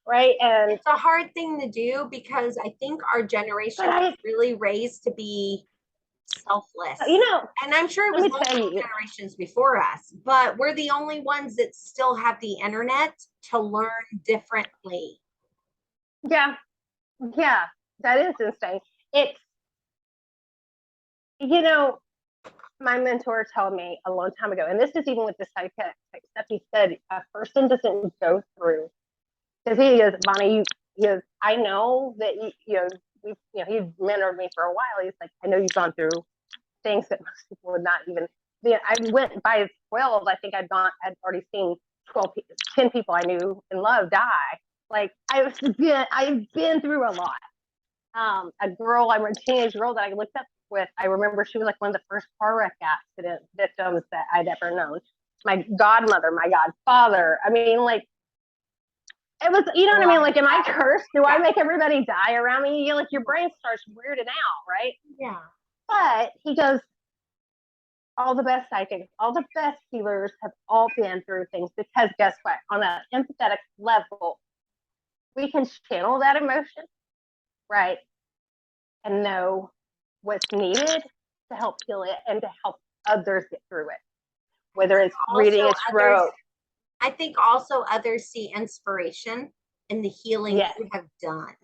Speaker 2: right? And
Speaker 1: it's a hard thing to do, because I think our generation was really raised to be selfless. And I'm sure it was multiple generations before us, but we're the only ones that still have the internet to learn differently.
Speaker 2: Yeah, that is insane. It's, my mentor told me a long time ago, and this is even with the psychiatric stuff, he said a person doesn't go through, because he goes, Bonnie, I know that he's mentored me for a while. He's like, I know you've gone through things that most people would not even. I went by 12. I think I'd already seen 10 people I knew and loved die. Like I've been through a lot. A teenage girl that I looked up with, I remember she was like one of the first car wreck accident victims that I'd ever known. My godmother, my godfather. I mean, like, it was, what I mean? Like, am I cursed? Do I make everybody die around me? Like, your brain starts weirding out, right?
Speaker 1: Yeah.
Speaker 2: But he goes, all the best psychics, all the best healers have all been through things, because guess what? On an empathetic level, we can channel that emotion, right? And know what's needed to help heal it and to help others get through it. Whether it's reading a tarot.
Speaker 1: I think also others see inspiration in the healing you have done.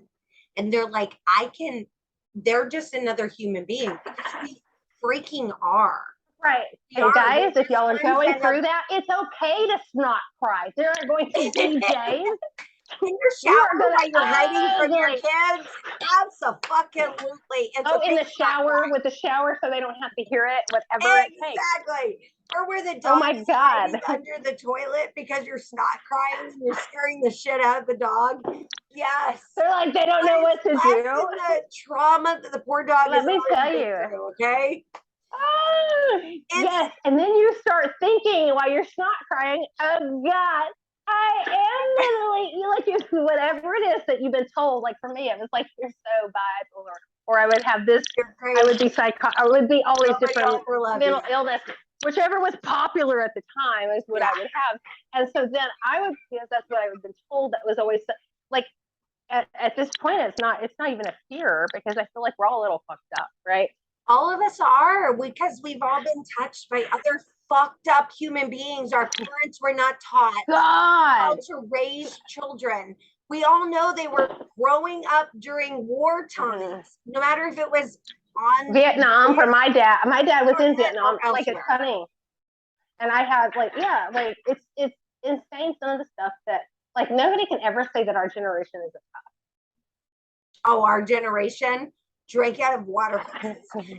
Speaker 1: And they're like, they're just another human being, because we freaking are.
Speaker 2: Right. And guys, if y'all are going through that, it's okay to not cry. There are going to be days.
Speaker 1: In your shower while you're hiding from your kids? Absolutely.
Speaker 2: In the shower, with the shower, so they don't have to hear it, whatever it takes.
Speaker 1: Exactly. Or where the dog is hiding under the toilet because you're snot crying and you're scaring the shit out of the dog. Yes.
Speaker 2: They're like, they don't know what to do.
Speaker 1: The trauma that the poor dog
Speaker 2: Let me tell you.
Speaker 1: Through, okay?
Speaker 2: Yes. And then you start thinking while you're snot crying, oh God, I am literally, like, whatever it is that you've been told. Like for me, it was like, you're so bipolar, or I would have this, I would be I would be all these different mental illness, whichever was popular at the time is what I would have. And so then because that's what I had been told, that was always like, at this point, it's not even a fear, because I feel like we're all a little fucked up, right?
Speaker 1: All of us are, because we've all been touched by other fucked up human beings. Our parents were not taught how to raise children. We all know they were growing up during war times, no matter if it was on
Speaker 2: Vietnam. For my dad was in Vietnam. Like, it's funny. And I had it's insane, some of the stuff that, like, nobody can ever say that our generation isn't tough.
Speaker 1: Oh, our generation drank out of water and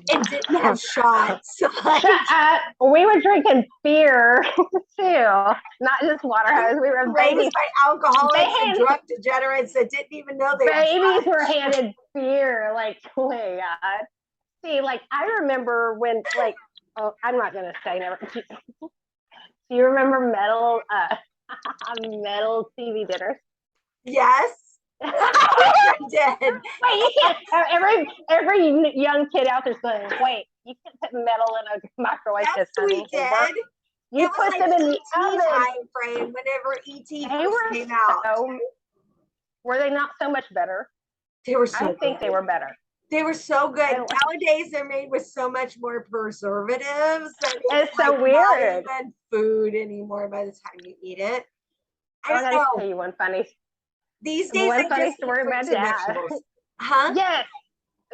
Speaker 1: didn't have shots.
Speaker 2: Shut up. We were drinking beer too, not just water hose. We were babies
Speaker 1: by alcoholics and drug degenerates that didn't even know they
Speaker 2: babies were handed beer. Like, oh my God. See, like, I remember when, like, I'm not gonna say never. Do you remember metal TV dinners?
Speaker 1: Yes. I did.
Speaker 2: Wait, you can't. Every young kid out there's going, wait, You can put metal in a microwave.
Speaker 1: Yes, we did.
Speaker 2: You put
Speaker 1: like
Speaker 2: them in the
Speaker 1: oven. Time frame whenever ET first came out.
Speaker 2: Were they not so much better?
Speaker 1: They were so
Speaker 2: I think they were better.
Speaker 1: They were so good. Nowadays, they're made with so much more preservatives.
Speaker 2: It's so weird.
Speaker 1: Not even food anymore by the time you eat it.
Speaker 2: I gotta tell you one funny.
Speaker 1: These days,
Speaker 2: one funny story about that.
Speaker 1: Huh?
Speaker 2: Yes.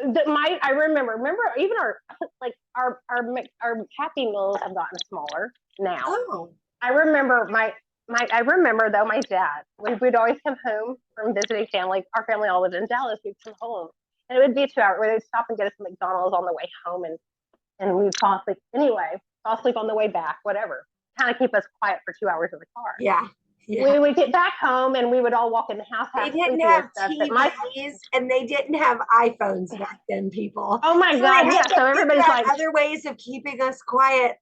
Speaker 2: I remember even our Happy Meals have gotten smaller now.
Speaker 1: Oh.
Speaker 2: I remember my dad, when we'd always come home from visiting family, our family all lived in Dallas, we'd come home and it would be a 2 hour where they'd stop and get us some McDonald's on the way home and we'd fall asleep on the way back, whatever, kind of keep us quiet for 2 hours in the car.
Speaker 1: Yeah.
Speaker 2: We would get back home and we would all walk in the house.
Speaker 1: They didn't have TVs and they didn't have iPhones back then, people.
Speaker 2: Oh my God! Yeah, so everybody's like
Speaker 1: other ways of keeping us quiet.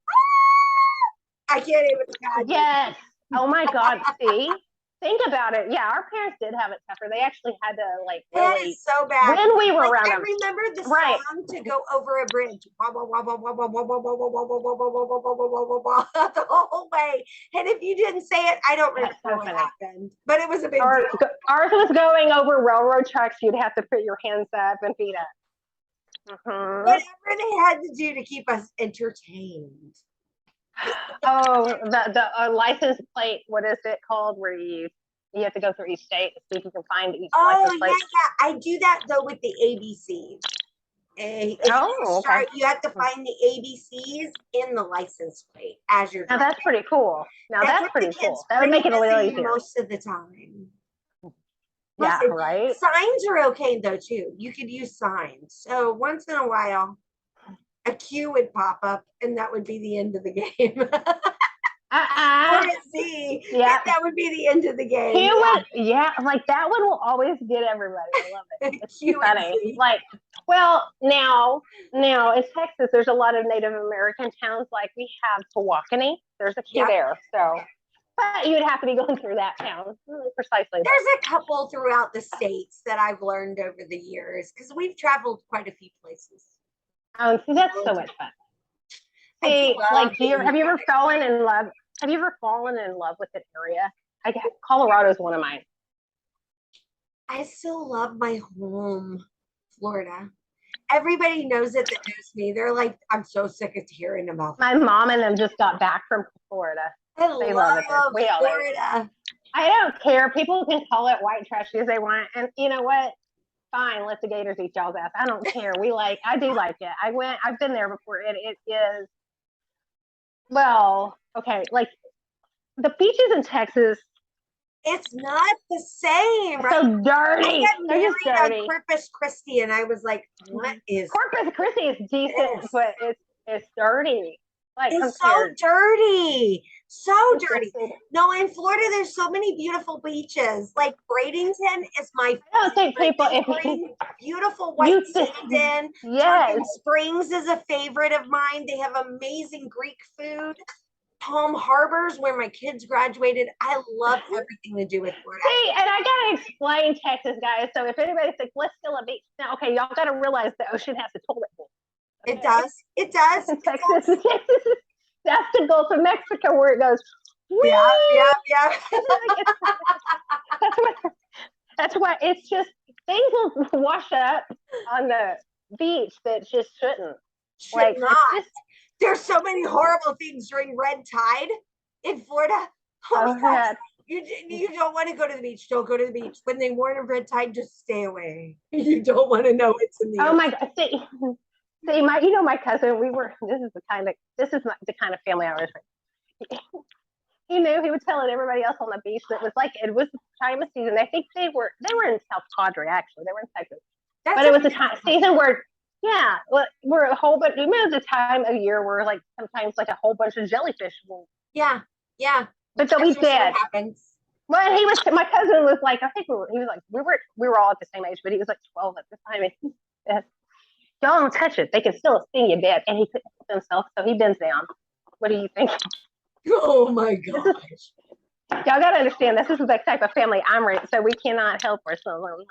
Speaker 1: I can't even imagine.
Speaker 2: Yes. Oh my God. See, think about it. Yeah, our parents did have it tougher. They actually had to
Speaker 1: That is so bad.
Speaker 2: When we were around.
Speaker 1: I remember the song to go over a bridge. The whole way. And if you didn't say it, I don't remember what happened. But it was a big deal.
Speaker 2: Ours was going over railroad tracks. You'd have to put your hands up and feet up.
Speaker 1: Whatever they had to do to keep us entertained.
Speaker 2: Oh, the license plate. What is it called? Where you have to go through each state to see if you can find each license plate.
Speaker 1: Yeah. I do that though with the ABCs. You have to find the ABCs in the license plate as you're driving.
Speaker 2: Now that's pretty cool. That's pretty cool. That would make it a little easier
Speaker 1: most of the time.
Speaker 2: Yeah, right.
Speaker 1: Signs are okay though too. You could use signs. So once in a while, a queue would pop up, and that would be the end of the game. That would be the end of the game.
Speaker 2: Like that one will always get everybody. I love it. It's funny. Now in Texas, there's a lot of Native American towns. Like we have Pewaukee. There's a queue there. So, but you'd have to be going through that town precisely.
Speaker 1: There's a couple throughout the states that I've learned over the years because we've traveled quite a few places.
Speaker 2: See, that's so much fun. See, have you ever fallen in love? Have you ever fallen in love with an area? Colorado's one of mine.
Speaker 1: I still love my home, Florida. Everybody knows it that knows me. They're like, I'm so sick of hearing about it.
Speaker 2: My mom and them just got back from Florida.
Speaker 1: They love Florida.
Speaker 2: I don't care. People can call it white trash as they want. And you know what? Fine, let the gators eat y'all's ass. I don't care. I do like it. I've been there before. It is, well, okay, like the beaches in Texas.
Speaker 1: It's not the same.
Speaker 2: Right? So dirty.
Speaker 1: They're just dirty. Corpus Christi, and I was like, what is
Speaker 2: Corpus Christi is decent, but it's dirty.
Speaker 1: It's so dirty. So dirty. No, in Florida, there's so many beautiful beaches. Like Bradenton is my beautiful white sand. Yes. Springs is a favorite of mine. They have amazing Greek food. Palm Harbors, where my kids graduated. I love everything to do with Florida.
Speaker 2: See, and I gotta explain Texas, guys. So if anybody's like, let's go a beach now, okay, y'all gotta realize the ocean has a toilet bowl.
Speaker 1: Okay. It does.
Speaker 2: Texas. That's the Gulf of Mexico where it goes.
Speaker 1: Yeah.
Speaker 2: That's why it's just things will wash up on the beach that just shouldn't.
Speaker 1: There's so many horrible things during red tide in Florida. You don't want to go to the beach. Don't go to the beach. When they warn of red tide, just stay away. You don't want to know it's in the
Speaker 2: ocean. My God. See, my cousin, this is the kind of family I was with. He knew, he was telling everybody else on the beach that it was the time of season. I think they were in South Padre, actually. They were in Texas. But it was the season where, we're a whole bunch, the time of year where sometimes a whole bunch of jellyfish will.
Speaker 1: Yeah.
Speaker 2: But so we did. Well, my cousin was like, I think we were all at the same age, but he was like 12 at the time. And y'all don't touch it. They can still sting you dead. And he couldn't help himself, so he bends down. What do you think?
Speaker 1: Oh my gosh.
Speaker 2: Y'all got to understand, this is the type of family I'm raised, so we cannot help ourselves.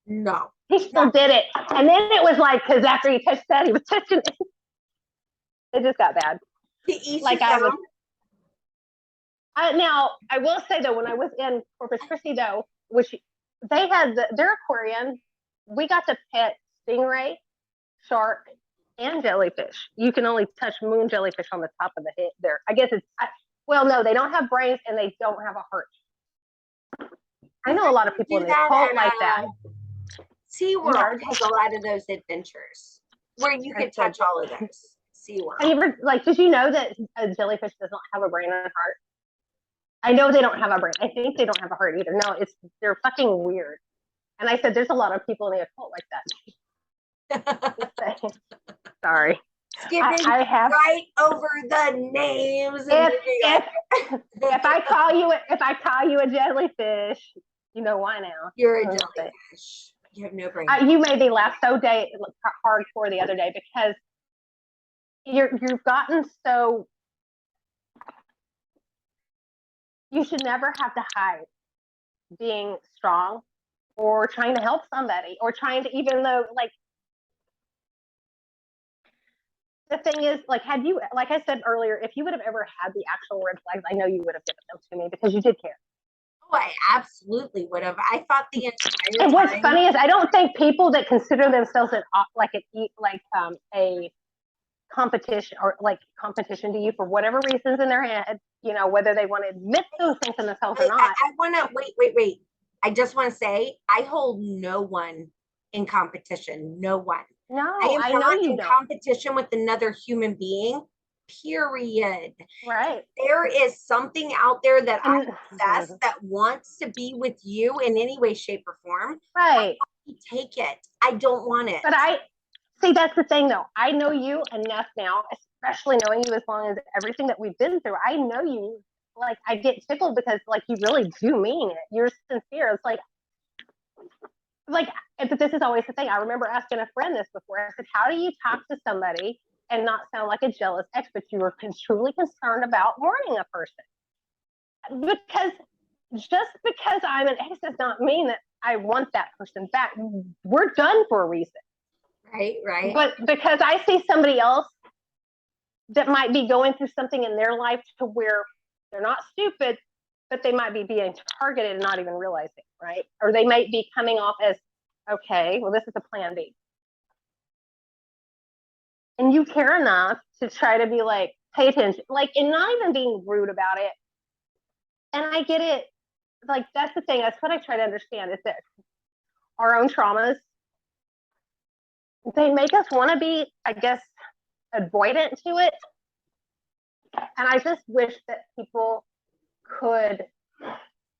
Speaker 1: No.
Speaker 2: He still did it. And then it was because after he touched that, he was touching it. It just got bad.
Speaker 1: Like I was.
Speaker 2: Now I will say though, when I was in Corpus Christi though, which they had their aquarium, we got to pet stingray, shark, and jellyfish. You can only touch moon jellyfish on the top of the head there. I guess it's well, no, they don't have brains and they don't have a heart. I know a lot of people in the cult like that.
Speaker 1: SeaWorld has a lot of those adventures where you could touch all of those. SeaWorld.
Speaker 2: Have you ever, like, did you know that a jellyfish does not have a brain and a heart? I know they don't have a brain. I think they don't have a heart either. No, they're fucking weird. And I said, there's a lot of people in the occult like that. Sorry.
Speaker 1: Skipping I have right over the names.
Speaker 2: If I call you a jellyfish, you know why now.
Speaker 1: You're a jellyfish. You have no brain.
Speaker 2: You made me laugh so hardcore the other day because you've gotten so. You should never have to hide being strong or trying to help somebody or trying to, even though, like, the thing is, like, had you, like I said earlier, if you would have ever had the actual red flags, I know you would have given them to me because you did care.
Speaker 1: Oh, I absolutely would have. I thought the entire time.
Speaker 2: And what's funny is I don't think people that consider themselves a competition or like competition to you for whatever reasons in their head, you know, whether they want to admit those things to themselves or not.
Speaker 1: I want to wait. I just want to say I hold no one in competition. No one.
Speaker 2: No,
Speaker 1: I am not in competition with another human being. Period.
Speaker 2: Right.
Speaker 1: There is something out there that I possess that wants to be with you in any way, shape, or form.
Speaker 2: Right.
Speaker 1: Take it. I don't want it.
Speaker 2: But see, that's the thing though. I know you enough now, especially knowing you as long as everything that we've been through. I know you, like, I get tickled because, like, you really do mean it. You're sincere. It's like, but this is always the thing. I remember asking a friend this before. I said, how do you talk to somebody and not sound like a jealous ex, but you were truly concerned about warning a person? Because just because I'm an ex does not mean that I want that person back. We're done for a reason.
Speaker 1: Right.
Speaker 2: But because I see somebody else that might be going through something in their life to where they're not stupid, but they might be being targeted and not even realizing, right? Or they might be coming off as, okay, well, this is a plan B. And you care enough to try to be like, pay attention, like, and not even being rude about it. And I get it. Like, that's the thing. That's what I try to understand is that our own traumas, they make us want to be, I guess, avoidant to it. And I just wish that people could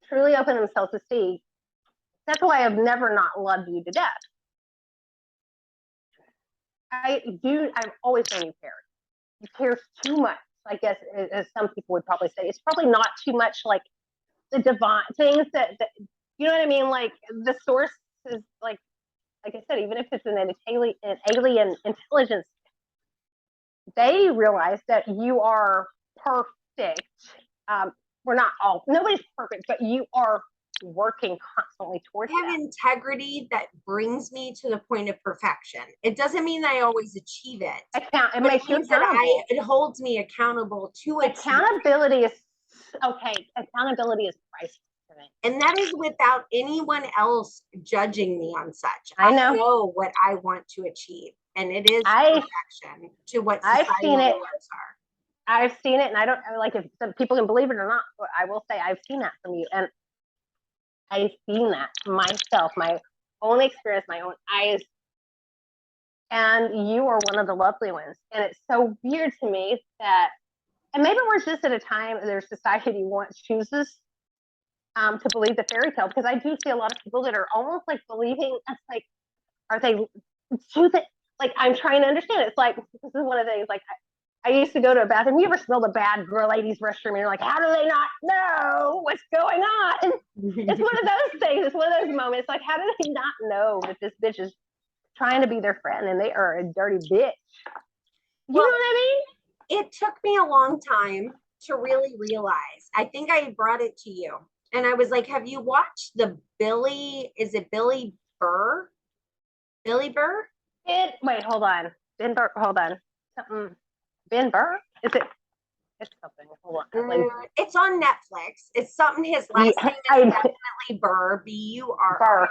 Speaker 2: truly open themselves to see. That's why I've never not loved you to death. I've always known you care. You care too much, I guess, as some people would probably say. It's probably not too much like the divine things that you know what I mean? Like, the source is like I said, even if it's an alien intelligence, they realize that you are perfect. We're not all, nobody's perfect, but you are working constantly towards
Speaker 1: I have integrity that brings me to the point of perfection. It doesn't mean that I always achieve it.
Speaker 2: It makes you accountable.
Speaker 1: It holds me accountable to it.
Speaker 2: Accountability is Accountability is priceless.
Speaker 1: And that is without anyone else judging me on such.
Speaker 2: I know
Speaker 1: what I want to achieve, and it is perfection to what society norms are.
Speaker 2: I've seen it, and I don't like if some people can believe it or not. But I will say I've seen that from you, and I've seen that myself, my own experience, my own eyes, and you are one of the lovely ones. And it's so weird to me that, and maybe we're just at a time their society chooses to believe the fairy tale, because I do see a lot of people that are almost like believing. It's like, are they like, I'm trying to understand. It's like, this is one of the things, like, I used to go to a bathroom. You ever smell the bad ladies' restroom? And you're like, how do they not know what's going on? It's one of those things. It's one of those moments. Like, how do they not know that this bitch is trying to be their friend and they are a dirty bitch? You know what I
Speaker 1: mean? It took me a long time to really realize. I think I brought it to you. And I was like, have you watched the Billy Burr? Billy Burr?
Speaker 2: Wait, hold on. Hold on. Ben Burr? Is it? It's something.
Speaker 1: It's on Netflix. It's something. His last name is definitely Burr. B-U-R.
Speaker 2: Burr.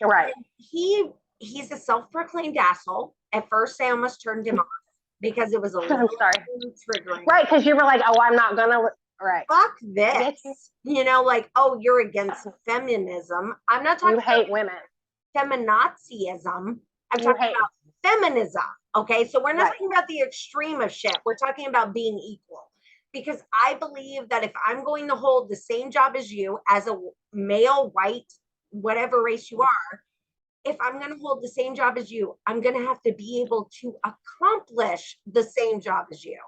Speaker 2: Right.
Speaker 1: He's a self-proclaimed asshole. At first, I almost turned him off because it was a little triggering.
Speaker 2: Right, because you were like, "Oh, I'm not gonna." Right.
Speaker 1: Fuck this. You know, like, oh, you're against feminism. I'm not talking.
Speaker 2: You hate women.
Speaker 1: Feminazism. I'm talking about feminism. Okay, so we're not talking about the extreme of shit. We're talking about being equal. Because I believe that if I'm going to hold the same job as you as a male, white, whatever race you are, if I'm going to hold the same job as you, I'm going to have to be able to accomplish the same job as you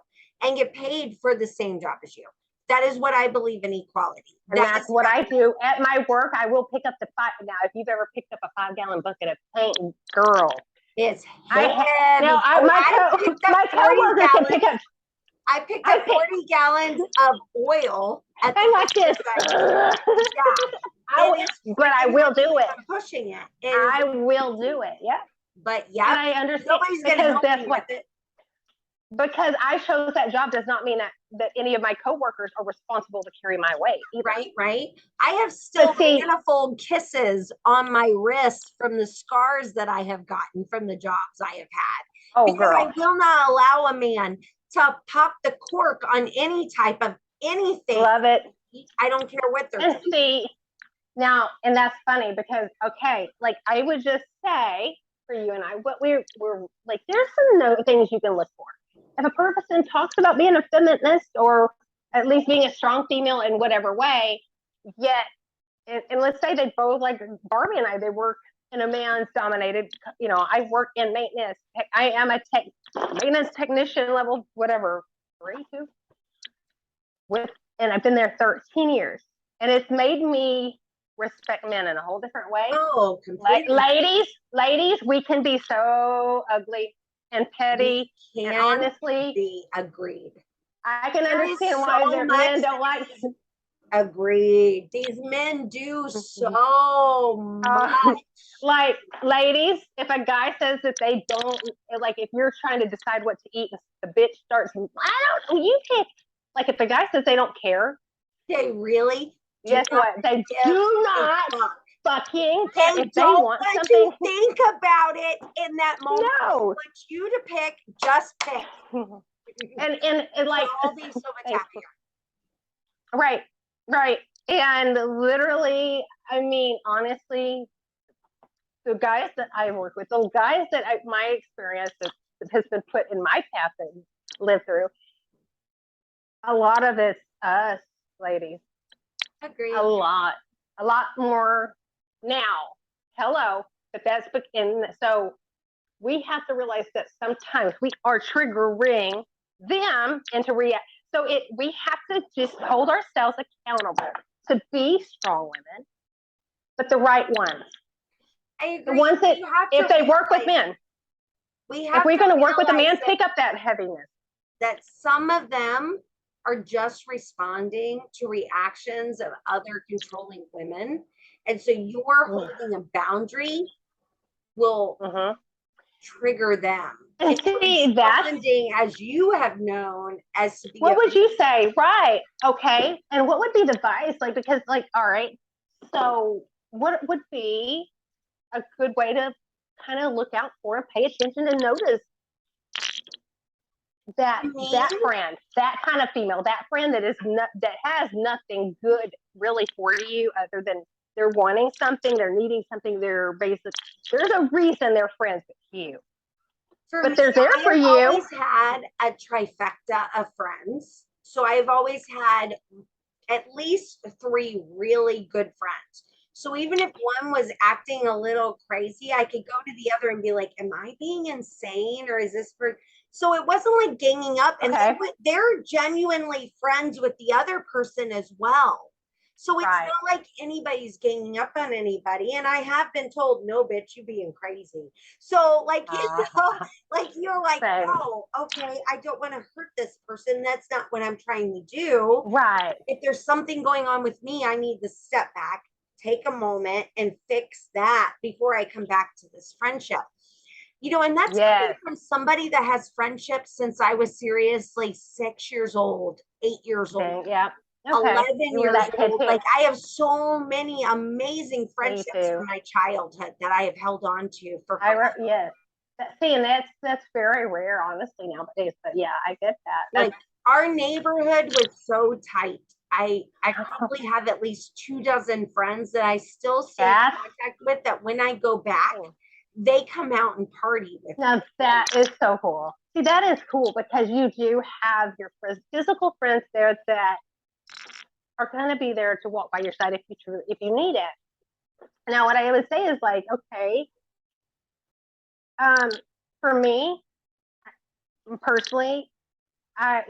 Speaker 1: and get paid for the same job as you. That is what I believe in equality.
Speaker 2: And that's what I do at my work. I will pick up the five. Now, if you've ever picked up a 5-gallon bucket of paint, girl,
Speaker 1: it's
Speaker 2: heavy. My coworker can pick up.
Speaker 1: I picked up 40 gallons of oil at the
Speaker 2: like this. But I will do it.
Speaker 1: I'm pushing it.
Speaker 2: I will do it. Yeah.
Speaker 1: But yeah,
Speaker 2: and I understand.
Speaker 1: Nobody's going to help me with it.
Speaker 2: Because I chose that job does not mean that any of my coworkers are responsible to carry my weight either.
Speaker 1: Right. I have still manifold kisses on my wrist from the scars that I have gotten from the jobs I have had.
Speaker 2: Oh,
Speaker 1: because
Speaker 2: girl.
Speaker 1: I will not allow a man to pop the cork on any type of anything.
Speaker 2: Love it.
Speaker 1: I don't care what they're doing.
Speaker 2: See, now, and that's funny because, okay, like I would just say for you and I, what we're like, there's some things you can look for. If a person talks about being a feminist or at least being a strong female in whatever way, yet, and let's say they both, like Barbie and I, they work in a man's dominated, I work in maintenance. I am a maintenance technician level, whatever, 3, 2, and I've been there 13 years. And it's made me respect men in a whole different way.
Speaker 1: Oh, completely.
Speaker 2: Ladies, we can be so ugly and petty, and honestly,
Speaker 1: be agreed.
Speaker 2: I can understand why their men don't like.
Speaker 1: Agreed. These men do so much.
Speaker 2: Like, ladies, if a guy says that they don't, like, if you're trying to decide what to eat, the bitch starts, you pick. Like, if the guy says they don't care.
Speaker 1: They really?
Speaker 2: Guess what? They do not fucking care.
Speaker 1: They
Speaker 2: if they want something.
Speaker 1: You think about it in that moment.
Speaker 2: No.
Speaker 1: I want you to pick, just pick.
Speaker 2: and like,
Speaker 1: I'll be so much happier.
Speaker 2: Right. And literally, I mean, honestly, the guys that I work with, the guys that my experience has been put in my path and lived through, a lot of it's us ladies.
Speaker 1: Agreed.
Speaker 2: A lot more now. Hello, but that's so we have to realize that sometimes we are triggering them into react. So we have to just hold ourselves accountable to be strong women, but the right ones.
Speaker 1: I agree.
Speaker 2: The ones that if they work with men. If we're going to work with a man, pick up that heaviness.
Speaker 1: That some of them are just responding to reactions of other controlling women. And so your holding a boundary will trigger them.
Speaker 2: And see, that's
Speaker 1: as you have known as to be.
Speaker 2: What would you say? Right. Okay. And what would be the advice? Like, because like, all right. So what would be a good way to kind of look out for and pay attention and notice that friend, that kind of female, that friend that has nothing good really for you other than they're wanting something, they're needing something, there's a reason they're friends with you. They're there for you.
Speaker 1: I've always had a trifecta of friends. So I've always had at least 3 really good friends. So even if one was acting a little crazy, I could go to the other and be like, am I being insane or is this for... So it wasn't like ganging up, and they're genuinely friends with the other person as well. So it's not like anybody's ganging up on anybody. And I have been told, no, bitch, you being crazy. So like, you're like, oh, okay, I don't want to hurt this person. That's not what I'm trying to do.
Speaker 2: Right.
Speaker 1: If there's something going on with me, I need to step back, take a moment and fix that before I come back to this friendship. And that's coming from somebody that has friendships since I was seriously 6 years old, 8 years old.
Speaker 2: Yeah. Okay.
Speaker 1: 11 years old. Like, I have so many amazing friendships from my childhood that I have held on to for forever.
Speaker 2: Yes. See, and that's very rare, honestly, nowadays. But yeah, I get that.
Speaker 1: Like, our neighborhood was so tight. I probably have at least 24 friends that I still stay in contact with, that when I go back, they come out and party with me.
Speaker 2: Now that is so cool. See, that is cool because you do have your physical friends there that are going to be there to walk by your side if you need it. Now, what I would say is like, okay, for me personally, I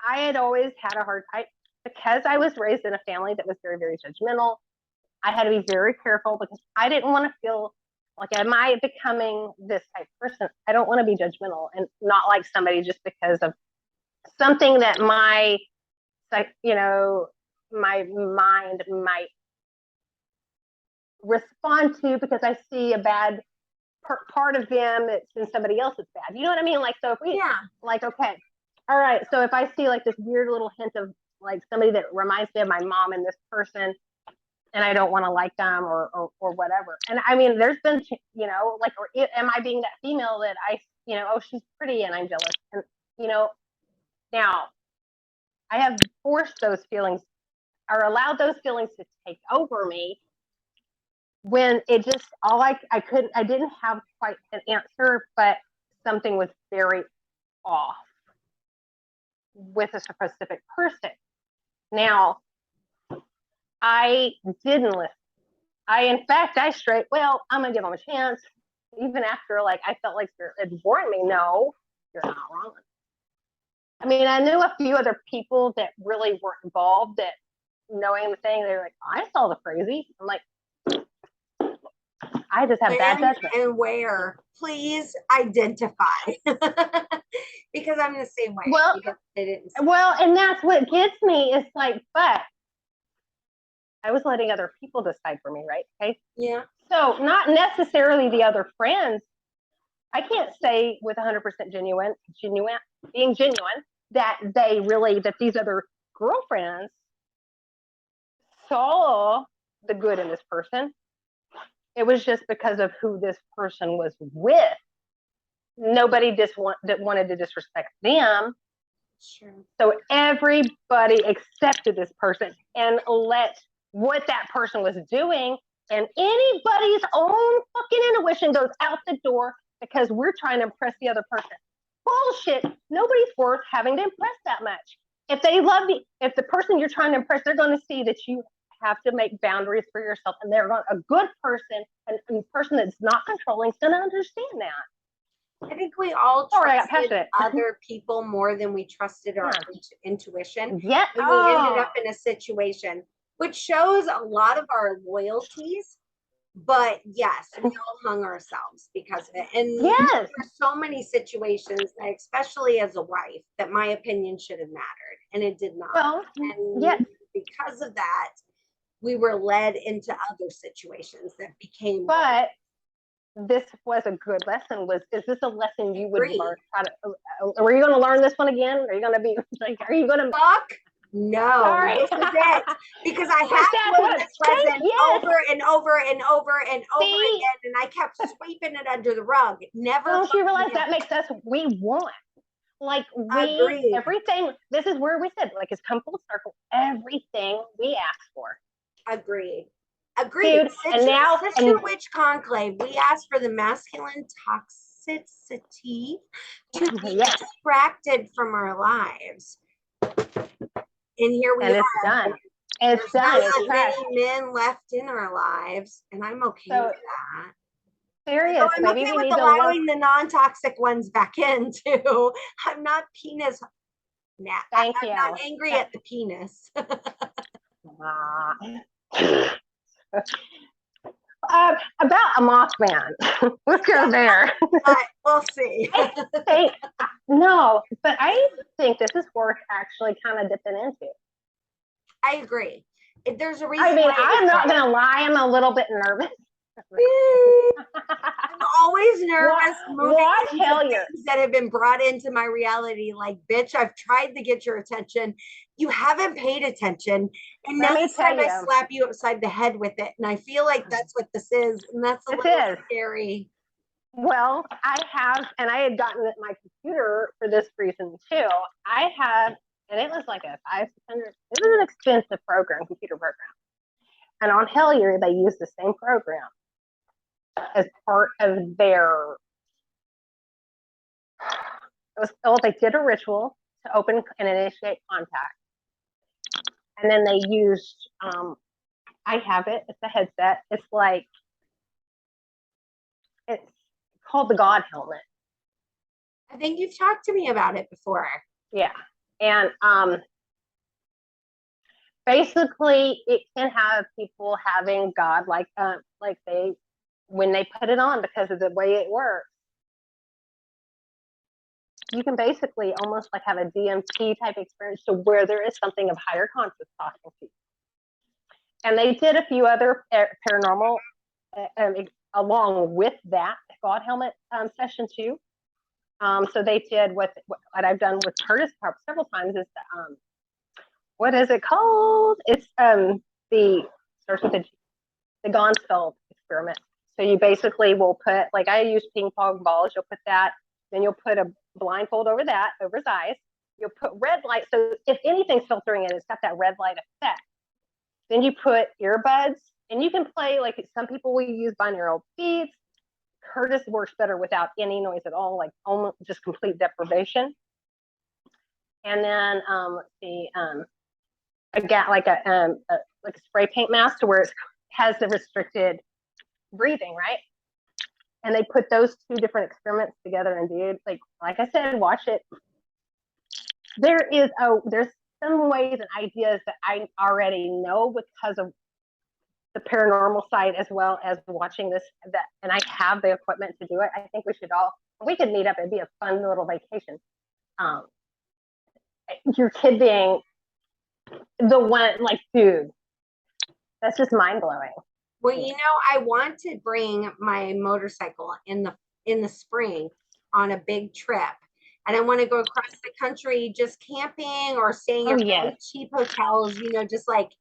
Speaker 2: had always had a hard time because I was raised in a family that was very, very judgmental. I had to be very careful because I didn't want to feel like, am I becoming this type of person? I don't want to be judgmental and not like somebody just because of something that my mind might respond to because I see a bad part of them that's in somebody else that's bad. You know what I mean? Like, so if we, like, okay, all right. So if I see like this weird little hint of like somebody that reminds me of my mom and this person, and I don't want to like them or whatever. And I mean, there's been, like, or am I being that female that oh, she's pretty and I'm jealous? And, now I have forced those feelings or allowed those feelings to take over me when it just, I didn't have quite an answer, but something was very off with a specific person. Now, I didn't listen. I'm going to give them a chance. Even after, like, I felt like it's boring me. No, you're not wrong. I mean, I knew a few other people that really weren't involved that knowing the thing, they were like, I saw the crazy. I'm like, I just have bad judgment.
Speaker 1: And where? Please identify. Because I'm the same way.
Speaker 2: Well, and that's what gets me. It's like, but I was letting other people decide for me, right? Okay.
Speaker 1: Yeah.
Speaker 2: So not necessarily the other friends. I can't say with 100% being genuine, that these other girlfriends saw the good in this person. It was just because of who this person was with. Nobody wanted to disrespect them.
Speaker 1: Sure.
Speaker 2: So everybody accepted this person and let what that person was doing, and anybody's own fucking intuition goes out the door because we're trying to impress the other person. Bullshit. Nobody's worth having to impress that much. If they love you, if the person you're trying to impress, they're going to see that you have to make boundaries for yourself, and a good person and a person that's not controlling is going to understand that.
Speaker 1: I think we all trusted other people more than we trusted our intuition.
Speaker 2: Yeah.
Speaker 1: And we ended up in a situation which shows a lot of our loyalties. But yes, we all hung ourselves because of it. And there are so many situations, especially as a wife, that my opinion should have mattered, and it did not.
Speaker 2: Well,
Speaker 1: and because of that, we were led into other situations that became.
Speaker 2: But this was a good lesson. Is this a lesson you would learn? Are you going to learn this one again? Are you going to be like? Are you going to
Speaker 1: fuck? No, this is it. Because I had blown this lesson over and over and over and over again, and I kept sweeping it under the rug. Never.
Speaker 2: Don't you realize that makes us? We want. Like everything. This is where we said, like, it's come full circle. Everything we asked for.
Speaker 1: Agreed. Dude,
Speaker 2: Sister
Speaker 1: Witch Conclave, we asked for the masculine toxicity to be extracted from our lives. And here we are.
Speaker 2: It's done. It's done.
Speaker 1: There's not many men left in our lives, and I'm okay with that.
Speaker 2: Serious.
Speaker 1: So I'm okay with allowing the non-toxic ones back in too. I'm not penis. I'm not angry at the penis.
Speaker 2: About a Mothman. Let's go there.
Speaker 1: We'll see.
Speaker 2: No, but I think this is worth actually kind of dipping into.
Speaker 1: I agree. There's a reason.
Speaker 2: I mean, I'm not going to lie. I'm a little bit nervous
Speaker 1: I'm always nervous moving
Speaker 2: watch
Speaker 1: into
Speaker 2: Hellier.
Speaker 1: things that have been brought into my reality. Like, bitch, I've tried to get your attention. You haven't paid attention. And now this time I slap you upside the head with it. And I feel like that's what this is. And that's a little scary.
Speaker 2: Well, I have, and I had gotten my computer for this reason too. I have, and it was like a $500, it was an expensive computer program. And on Hellier, they use the same program as part of their, they did a ritual to open and initiate contact. And then they used, I have it, it's a headset. It's called the God helmet.
Speaker 1: I think you've talked to me about it before.
Speaker 2: Yeah. And basically it can have people having God when they put it on, because of the way it works. You can basically almost like have a DMT type experience to where there is something of higher conscious talking to you. And they did a few other paranormal along with that God helmet session too. So they did what I've done with Curtis several times is what is it called? It's starts with the Gonzo Experiment. So you basically will put, like I use ping pong balls, you'll put that, then you'll put a blindfold over his eyes. You'll put red light. So if anything's filtering in, it's got that red light effect. Then you put earbuds, and you can play, like some people will use binaural beats. Curtis works better without any noise at all, like almost just complete deprivation. And then let's see, like a spray paint mask to where it has the restricted breathing, right? And they put those two different experiments together, and dude, like I said, watch it. There's some ways and ideas that I already know because of the paranormal side, as well as watching this, and I have the equipment to do it. I think we could meet up. It'd be a fun little vacation. Your kid being the one, like, dude, that's just mind blowing.
Speaker 1: Well, I want to bring my motorcycle in the spring on a big trip, and I want to go across the country just camping or staying at really cheap hotels, just like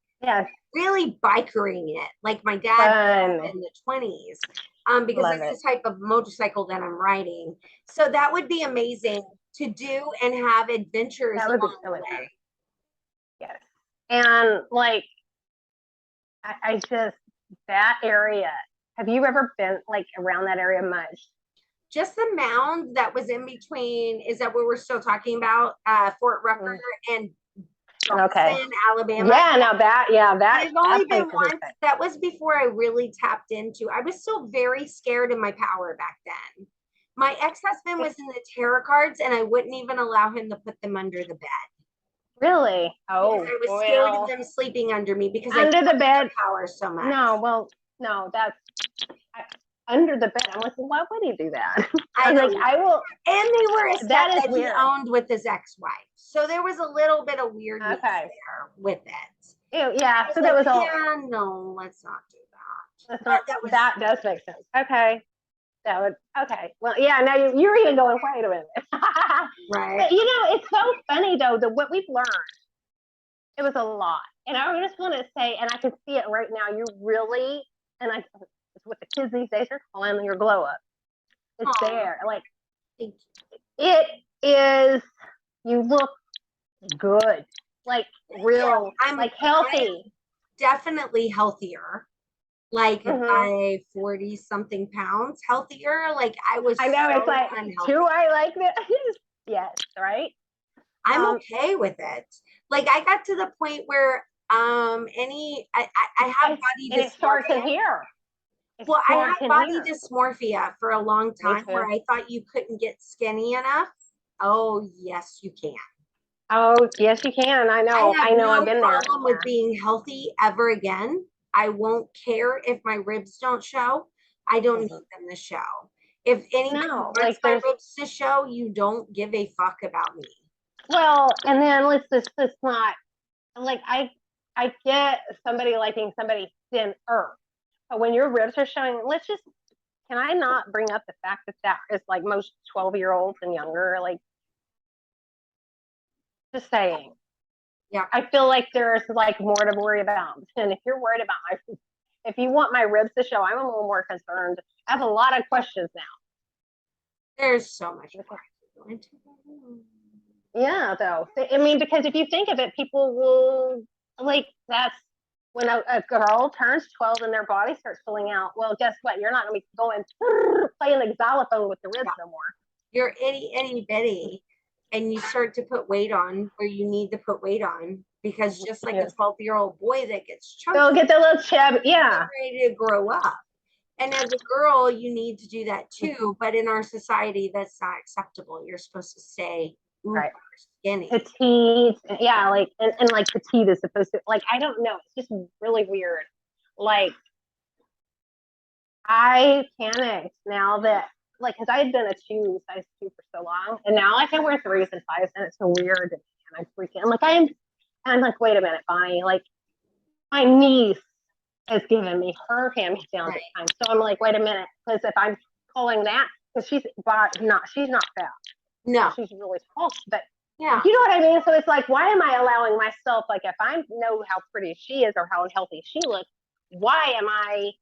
Speaker 1: really bikering it like my dad did in the 20s, because that's the type of motorcycle that I'm riding. So that would be amazing to do and have adventures along the way.
Speaker 2: Yes. And like I just, that area, have you ever been like around that area much?
Speaker 1: Just the mound that was in between, is that what we're still talking about? Fort Rucker and Johnson, Alabama.
Speaker 2: Yeah, now that,
Speaker 1: I've only been once. That was before I really tapped into. I was still very scared of my power back then. My ex-husband was in the tarot cards, and I wouldn't even allow him to put them under the bed.
Speaker 2: Really? Oh,
Speaker 1: because I was scared of them sleeping under me because
Speaker 2: under the bed
Speaker 1: power so much.
Speaker 2: No, that's under the bed. I'm like, well, why would he do that? I will.
Speaker 1: And they were a set that he owned with his ex-wife, so there was a little bit of weirdness there with it.
Speaker 2: Ew, yeah, so that was all.
Speaker 1: Yeah, no, let's not do that.
Speaker 2: That does make sense. Okay. That would, okay. Well, yeah, now you're even going, wait a minute.
Speaker 1: Right.
Speaker 2: But, it's so funny, though, that what we've learned, it was a lot. And I just want to say, and I can see it right now, you're really, it's what the kids these days are calling your glow up. It's there. Like, it is, you look good. Like, real, I'm healthy.
Speaker 1: Definitely healthier. Like by 40 something pounds healthier. Like I know
Speaker 2: it's like unhealthy. Do I like this? Yes, right.
Speaker 1: I'm okay with it. Like I got to the point where I have body dysmorphia.
Speaker 2: It starts in here.
Speaker 1: Well, I had body dysmorphia for a long time where I thought you couldn't get skinny enough. Oh yes, you can.
Speaker 2: Oh yes, you can. I know. I've been there.
Speaker 1: No problem with being healthy ever again. I won't care if my ribs don't show. I don't need them to show. If anybody wants my ribs to show, you don't give a fuck about me.
Speaker 2: Well, and then let's not, like, I get somebody liking somebody thinner, when your ribs are showing, can I not bring up the fact that is like most 12-year-olds and younger, like, just saying.
Speaker 1: Yeah.
Speaker 2: I feel like there's like more to worry about. And if you're worried about if you want my ribs to show, I'm a little more concerned. I have a lot of questions now.
Speaker 1: There's so much more.
Speaker 2: Yeah, though. I mean, because if you think of it, people will, like, that's when a girl turns 12 and their body starts filling out. Well, guess what? You're not going to be going playing the xylophone with the ribs no more.
Speaker 1: You're itty bitty, and you start to put weight on where you need to put weight on, because just like a 12-year-old boy that gets chunky,
Speaker 2: they'll get the little chub, yeah,
Speaker 1: ready to grow up. And as a girl, you need to do that too. But in our society, that's not acceptable. You're supposed to stay
Speaker 2: right,
Speaker 1: skinny.
Speaker 2: Petite, yeah, like, and like petite is supposed to, like, I don't know. It's just really weird. Like, I panicked now that, like, because I had been a size 2 for so long, and now I can wear 3s and 5s, and it's so weird. And I'm freaking. I'm like, wait a minute, Bonnie. Like, my niece has given me her hand-me-down this time, so I'm like, wait a minute, because if I'm calling that, because she's not fat.
Speaker 1: No,
Speaker 2: she's really tall, but
Speaker 1: yeah,
Speaker 2: you know what I mean. So it's like, why am I allowing myself? Like, if I know how pretty she is or how healthy she looks, why am I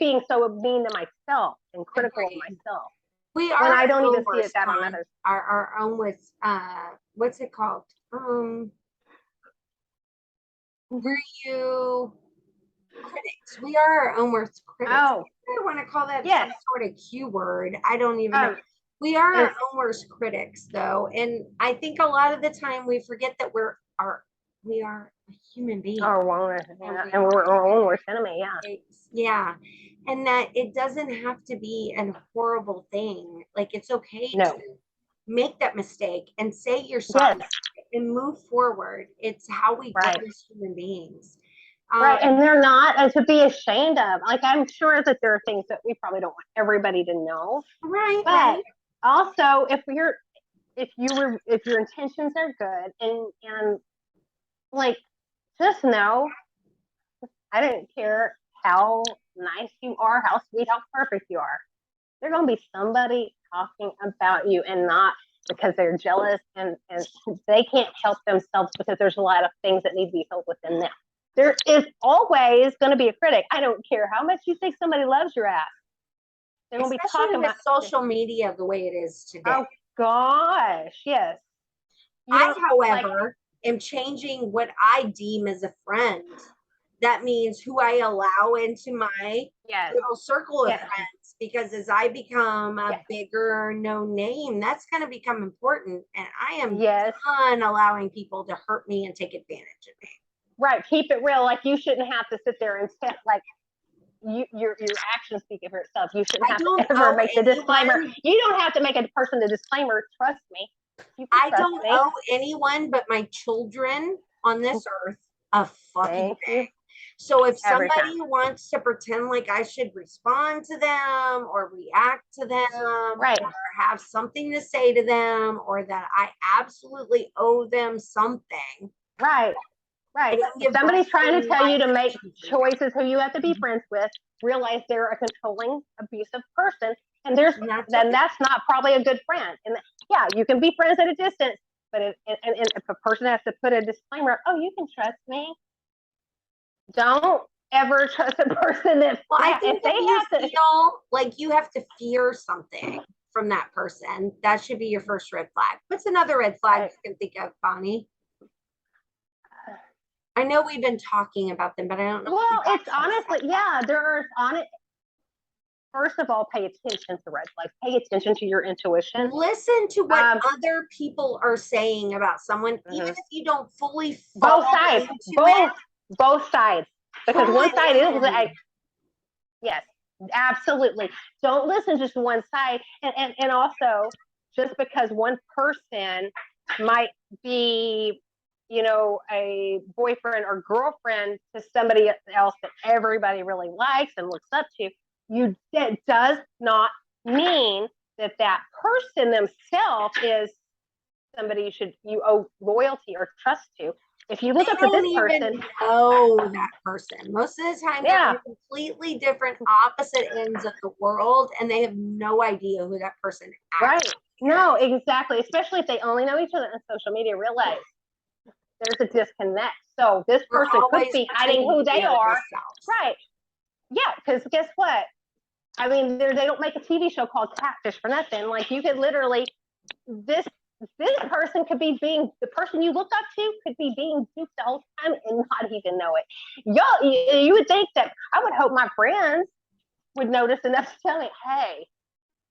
Speaker 2: being so mean to myself and critical of myself?
Speaker 1: We are.
Speaker 2: When I don't even see it that on others.
Speaker 1: Our own with what's it called? Were you critics? We are our own worst critics.
Speaker 2: Oh,
Speaker 1: I want to call that some sort of Q word. I don't even know. We are our own worst critics, though, and I think a lot of the time we forget that we are a human being.
Speaker 2: And we're our own worst enemy. Yeah.
Speaker 1: Yeah. And that it doesn't have to be a horrible thing. Like, it's okay to make that mistake and say you're sorry and move forward. It's how we grow as human beings.
Speaker 2: Right. And they're not to be ashamed of. Like, I'm sure that there are things that we probably don't want everybody to know.
Speaker 1: Right.
Speaker 2: But also, if your intentions are good and like, just know, I don't care how nice you are, how sweet, how perfect you are. There's going to be somebody talking about you, and not because they're jealous and they can't help themselves, because there's a lot of things that need to be filled within them. There is always going to be a critic. I don't care how much you think somebody loves your ass. They're going to be talking about
Speaker 1: social media the way it is today.
Speaker 2: Oh gosh, yes.
Speaker 1: I, however, am changing what I deem as a friend. That means who I allow into my little circle of friends, because as I become a bigger known name, that's going to become important. And I am done allowing people to hurt me and take advantage of me.
Speaker 2: Right. Keep it real. Like, you shouldn't have to sit there and like, your actions speak for itself. You shouldn't have to ever make the disclaimer. You don't have to make a person the disclaimer. Trust me.
Speaker 1: I don't owe anyone but my children on this earth a fucking thing. So if somebody wants to pretend like I should respond to them or react to them, or have something to say to them, or that I absolutely owe them something.
Speaker 2: Right. If somebody's trying to tell you to make choices who you have to be friends with, realize they're a controlling, abusive person, and that's not probably a good friend. And you can be friends at a distance, but if a person has to put a disclaimer, oh, you can trust me. Don't ever trust a person that.
Speaker 1: Well, I think if they feel like you have to fear something from that person, that should be your first red flag. What's another red flag you can think of, Bonnie? I know we've been talking about them, but I don't know.
Speaker 2: Well, it's honestly, there's on it. First of all, pay attention to red flags. Pay attention to your intuition.
Speaker 1: Listen to what other people are saying about someone, even if you don't fully
Speaker 2: both sides. Both sides. Because one side is like, yes, absolutely. Don't listen just to one side. And also, just because one person might be, a boyfriend or girlfriend to somebody else that everybody really likes and looks up to, it does not mean that person themselves is somebody you owe loyalty or trust to. If you look
Speaker 1: They
Speaker 2: up for
Speaker 1: don't
Speaker 2: this
Speaker 1: even
Speaker 2: person,
Speaker 1: know that person. Most of the time, they're
Speaker 2: yeah,
Speaker 1: on completely different opposite ends of the world, and they have no idea who that person
Speaker 2: right.
Speaker 1: actually
Speaker 2: No,
Speaker 1: is.
Speaker 2: exactly. Especially if they only know each other on social media, realize there's a disconnect. So this
Speaker 1: We're
Speaker 2: person could
Speaker 1: always
Speaker 2: be hiding
Speaker 1: pretending
Speaker 2: who
Speaker 1: to be
Speaker 2: they
Speaker 1: our
Speaker 2: are.
Speaker 1: best selves.
Speaker 2: Right. Yeah, because guess what? I mean, they don't make a TV show called Catfish for nothing. Like you could literally, this person could be being, the person you look up to could be being duped the whole time and not even know it. You would think that, I would hope my friends would notice enough to tell me, hey,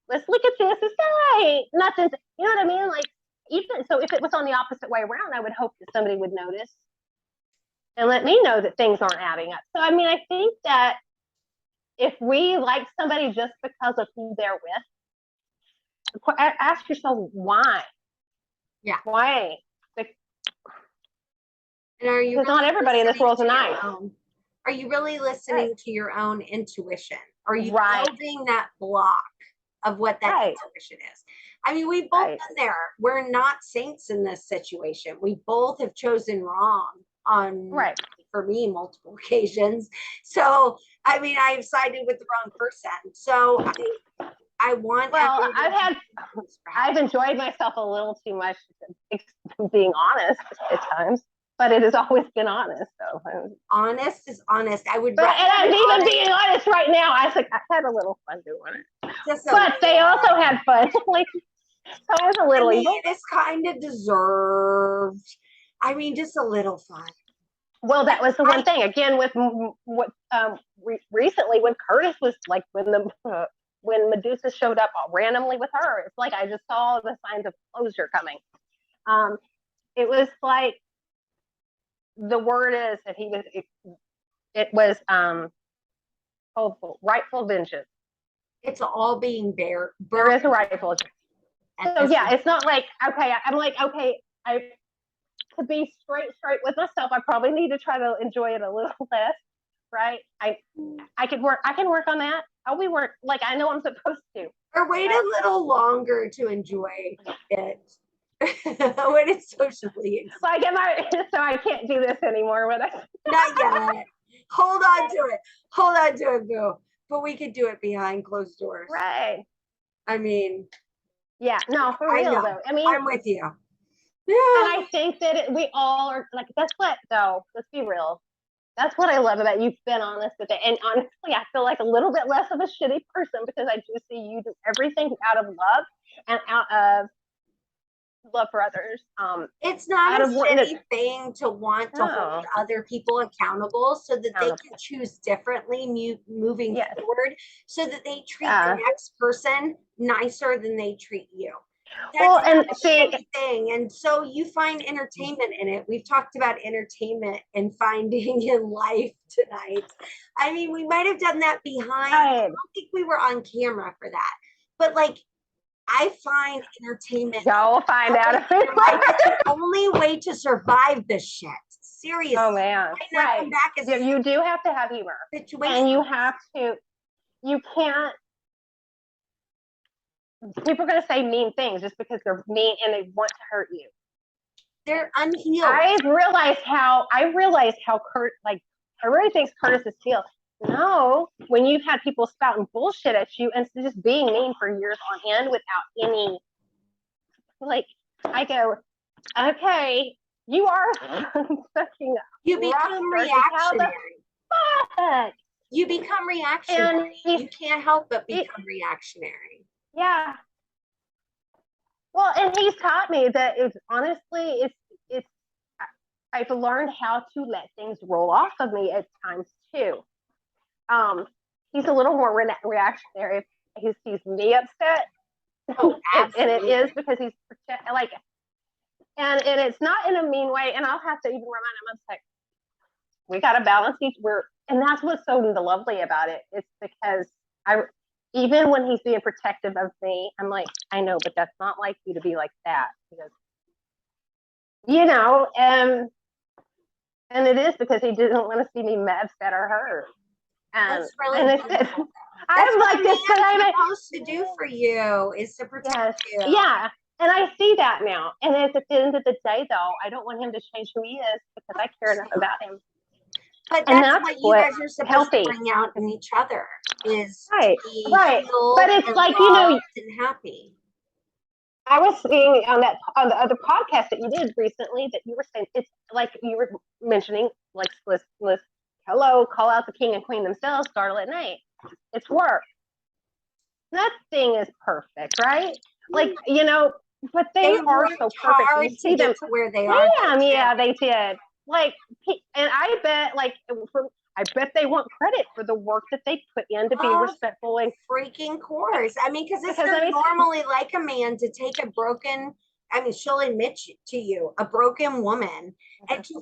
Speaker 2: let's look at this. It's hey, nothing. You know what I mean? Like, even so, if it was on the opposite way around, I would hope that somebody would notice and let me know that things aren't adding up. So, I mean, I think that if we like somebody just because of who they're with, ask yourself why.
Speaker 1: Yeah.
Speaker 2: Why?
Speaker 1: And are you
Speaker 2: Because
Speaker 1: really
Speaker 2: not everybody in this world's nice.
Speaker 1: Are you really listening to your own intuition? Are you
Speaker 2: Right.
Speaker 1: building that block of what that intuition is? I mean, we've both been there. We're not saints in this situation. We both have chosen wrong on, for me, multiple occasions. So, I mean, I've sided with the wrong person. So I want.
Speaker 2: Well, I've enjoyed myself a little too much, being honest at times, but it has always been honest. So
Speaker 1: honest is honest. I would.
Speaker 2: And I'm even being honest right now. I had a little fun doing it, but they also had fun. Like, so I was a little evil.
Speaker 1: It's kind of deserved. I mean, just a little fun.
Speaker 2: Well, that was the one thing. Again, with what recently when Curtis was like when Medusa showed up randomly with her, it's like I just saw the signs of closure coming. It was like the word is that it was rightful vengeance.
Speaker 1: It's all being there.
Speaker 2: There is a rightful. So yeah, it's not like okay. I'm like okay. To be straight with myself, I probably need to try to enjoy it a little less, right? I can work on that. I'll be like I know I'm supposed to.
Speaker 1: Or wait a little longer to enjoy it when it's socially.
Speaker 2: Like so I can't do this anymore.
Speaker 1: Not yet. Hold on to it, boo. But we could do it behind closed doors,
Speaker 2: right?
Speaker 1: I mean,
Speaker 2: yeah, no, for real though. I mean,
Speaker 1: I'm with you.
Speaker 2: Yeah. And I think that we all are like, that's what, though, let's be real. That's what I love about you've been honest with it. And honestly, I feel like a little bit less of a shitty person because I do see you do everything out of love and out of love for others.
Speaker 1: It's not a shitty thing to want to hold other people accountable so that they can choose differently moving forward so that they treat the next person nicer than they treat you. That's not a shitty thing. And so you find entertainment in it. We've talked about entertainment and finding in life tonight. I mean, we might have done that behind. I don't think we were on camera for that. But like, I find entertainment.
Speaker 2: You'll find out.
Speaker 1: It's the only way to survive this shit. Seriously.
Speaker 2: Oh man. Right. You do have to have humor. And you have to, you can't, people are going to say mean things just because they're mean and they want to hurt you.
Speaker 1: They're unhealed.
Speaker 2: I realized how Kurt, like, everybody thinks Curtis is healed. No, when you've had people spouting bullshit at you and just being mean for years on end without any, like, I go, okay, you are fucking.
Speaker 1: You become reactionary. You become reactionary. You can't help but become reactionary.
Speaker 2: Yeah. Well, and he's taught me that honestly, I've learned how to let things roll off of me at times too. He's a little more reactionary if he sees me upset.
Speaker 1: Oh,
Speaker 2: and it is because he's like, and it's not in a mean way. And I'll have to even remind him, I'm like, we got to balance and that's what's so lovely about it. It's because even when he's being protective of me, I'm like, I know, but that's not like you to be like that. Because, you know, and it is because he doesn't want to see me upset or hurt.
Speaker 1: That's really
Speaker 2: I'm like this,
Speaker 1: but I'm supposed to do for you is to protect you.
Speaker 2: Yeah. And I see that now. And at the end of the day, though, I don't want him to change who he is because I care enough about him.
Speaker 1: But that's what you guys are supposed to bring out in each other is
Speaker 2: right,
Speaker 1: to be
Speaker 2: right.
Speaker 1: healed
Speaker 2: But it's
Speaker 1: and
Speaker 2: like,
Speaker 1: and happy.
Speaker 2: I was seeing on the other podcast that you did recently that you were saying it's like you were mentioning like let's hello, call out the king and queen themselves, startle at night. It's work. Nothing is perfect, right? Like, but they are so perfect. You see them
Speaker 1: to where they are.
Speaker 2: Yeah, they did. Like, and I bet, I bet they want credit for the work that they put in to be respectful and
Speaker 1: freaking course. I mean, because it's normally like a man to take a broken. I mean, she'll admit to you a broken woman and to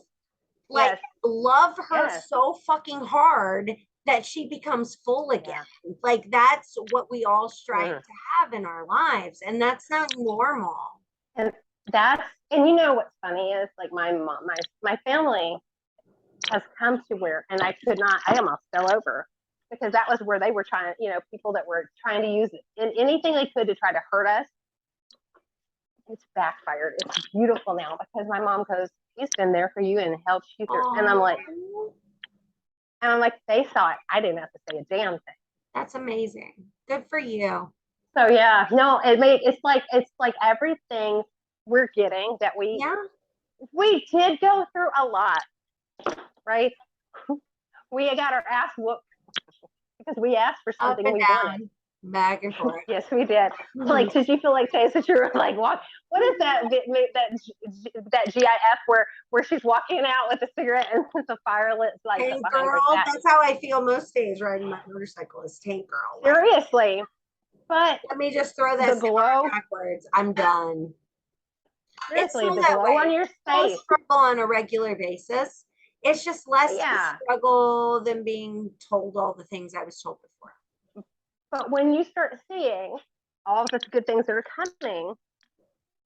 Speaker 1: love her so fucking hard that she becomes full again. Yeah. Like that's what we all strive to have in our lives, and that's not normal.
Speaker 2: And you know what's funny is like my mom, my family has come to where, and I almost fell over because that was where they were trying, people that were trying to use it in anything they could to try to hurt us. It's backfired. It's beautiful now because my mom goes, he's been there for you and helped you through. And I'm like, they saw it. I didn't have to say a damn thing.
Speaker 1: That's amazing. Good for you.
Speaker 2: So yeah, no, it's like everything we're getting that we did go through a lot, right? We got our ass whooped because we asked for something we wanted.
Speaker 1: Back and forth.
Speaker 2: Yes, we did. Like, did you feel like Taze that you were like, what is that GIF where she's walking out with a cigarette and it's a fire lit like
Speaker 1: tank girl? That's how I feel most days riding my motorcycle is tank girl.
Speaker 2: Seriously. But
Speaker 1: let me just throw that glow backwards. I'm done.
Speaker 2: Seriously, the glow on your face.
Speaker 1: Struggle on a regular basis. It's just less of a struggle than being told all the things I was told before.
Speaker 2: But when you start seeing all of the good things that are coming,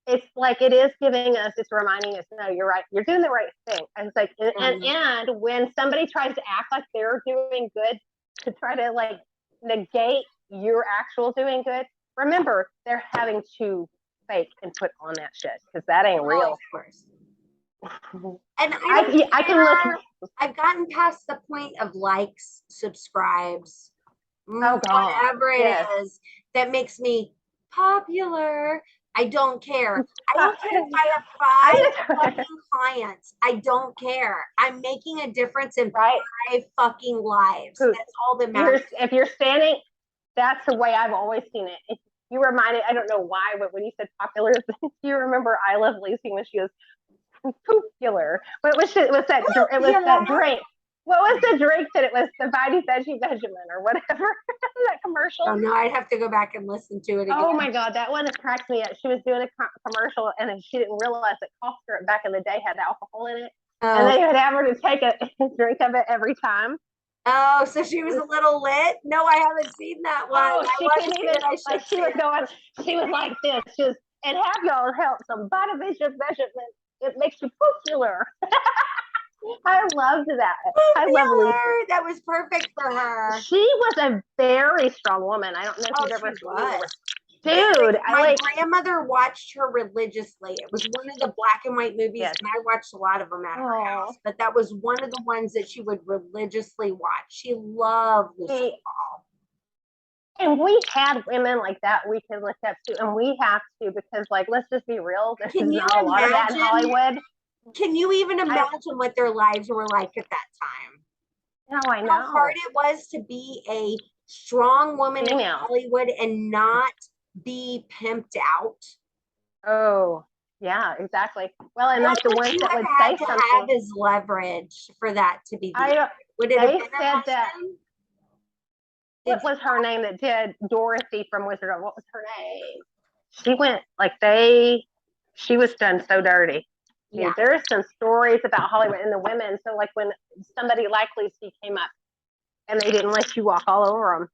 Speaker 2: it's like it is giving us, it's reminding us, no, you're right, you're doing the right thing. And it's like, and when somebody tries to act like they're doing good to try to like negate your actual doing good, remember they're having to fake and put on that shit because that ain't real.
Speaker 1: Of course. And I can look. I've gotten past the point of likes, subscribes. Whatever it is that makes me popular. I don't care. I don't care if I have 5 fucking clients. I don't care. I'm making a difference in 5 fucking lives. That's all that matters.
Speaker 2: If you're standing, that's the way I've always seen it. If you reminded, I don't know why, but when you said popular, you remember I Love Lucy when she was popular. What was it? It was that drink. What was the drink that it was? The Vitae Veggie Benjamin or whatever that commercial?
Speaker 1: Oh no, I'd have to go back and listen to it again.
Speaker 2: Oh my god, that one that cracked me up. She was doing a commercial and then she didn't realize that cough syrup back in the day had alcohol in it, and they would have her to take a drink of it every time.
Speaker 1: Oh, so she was a little lit? No, I haven't seen that one.
Speaker 2: Oh, she couldn't even. Like she was going. She was like this. Just and have y'all help some Vitae Veggie Benjamin. It makes you popular. I loved that. I love Lucy.
Speaker 1: That was perfect for her.
Speaker 2: She was a very strong woman. I don't know if you've ever seen her. Dude,
Speaker 1: my grandmother watched her religiously. It was one of the black and white movies, and I watched a lot of them at her house. But that was one of the ones that she would religiously watch. She loved Lucy Ball.
Speaker 2: And we had women like that we can look up to, and we have to because, like, let's just be real. There's not a lot of that in Hollywood.
Speaker 1: Can you even imagine what their lives were like at that time?
Speaker 2: No, I know.
Speaker 1: How hard it was to be a strong woman in Hollywood and not be pimped out.
Speaker 2: Oh, yeah, exactly. Well, and like the ones that would say something.
Speaker 1: Have his leverage for that to be.
Speaker 2: Would it have been said that? What was her name that did Dorothy from Wizard of? What was her name? She went like she was done so dirty. Yeah, there's some stories about Hollywood and the women. So like when somebody like Lucy came up and they didn't let you walk all over them.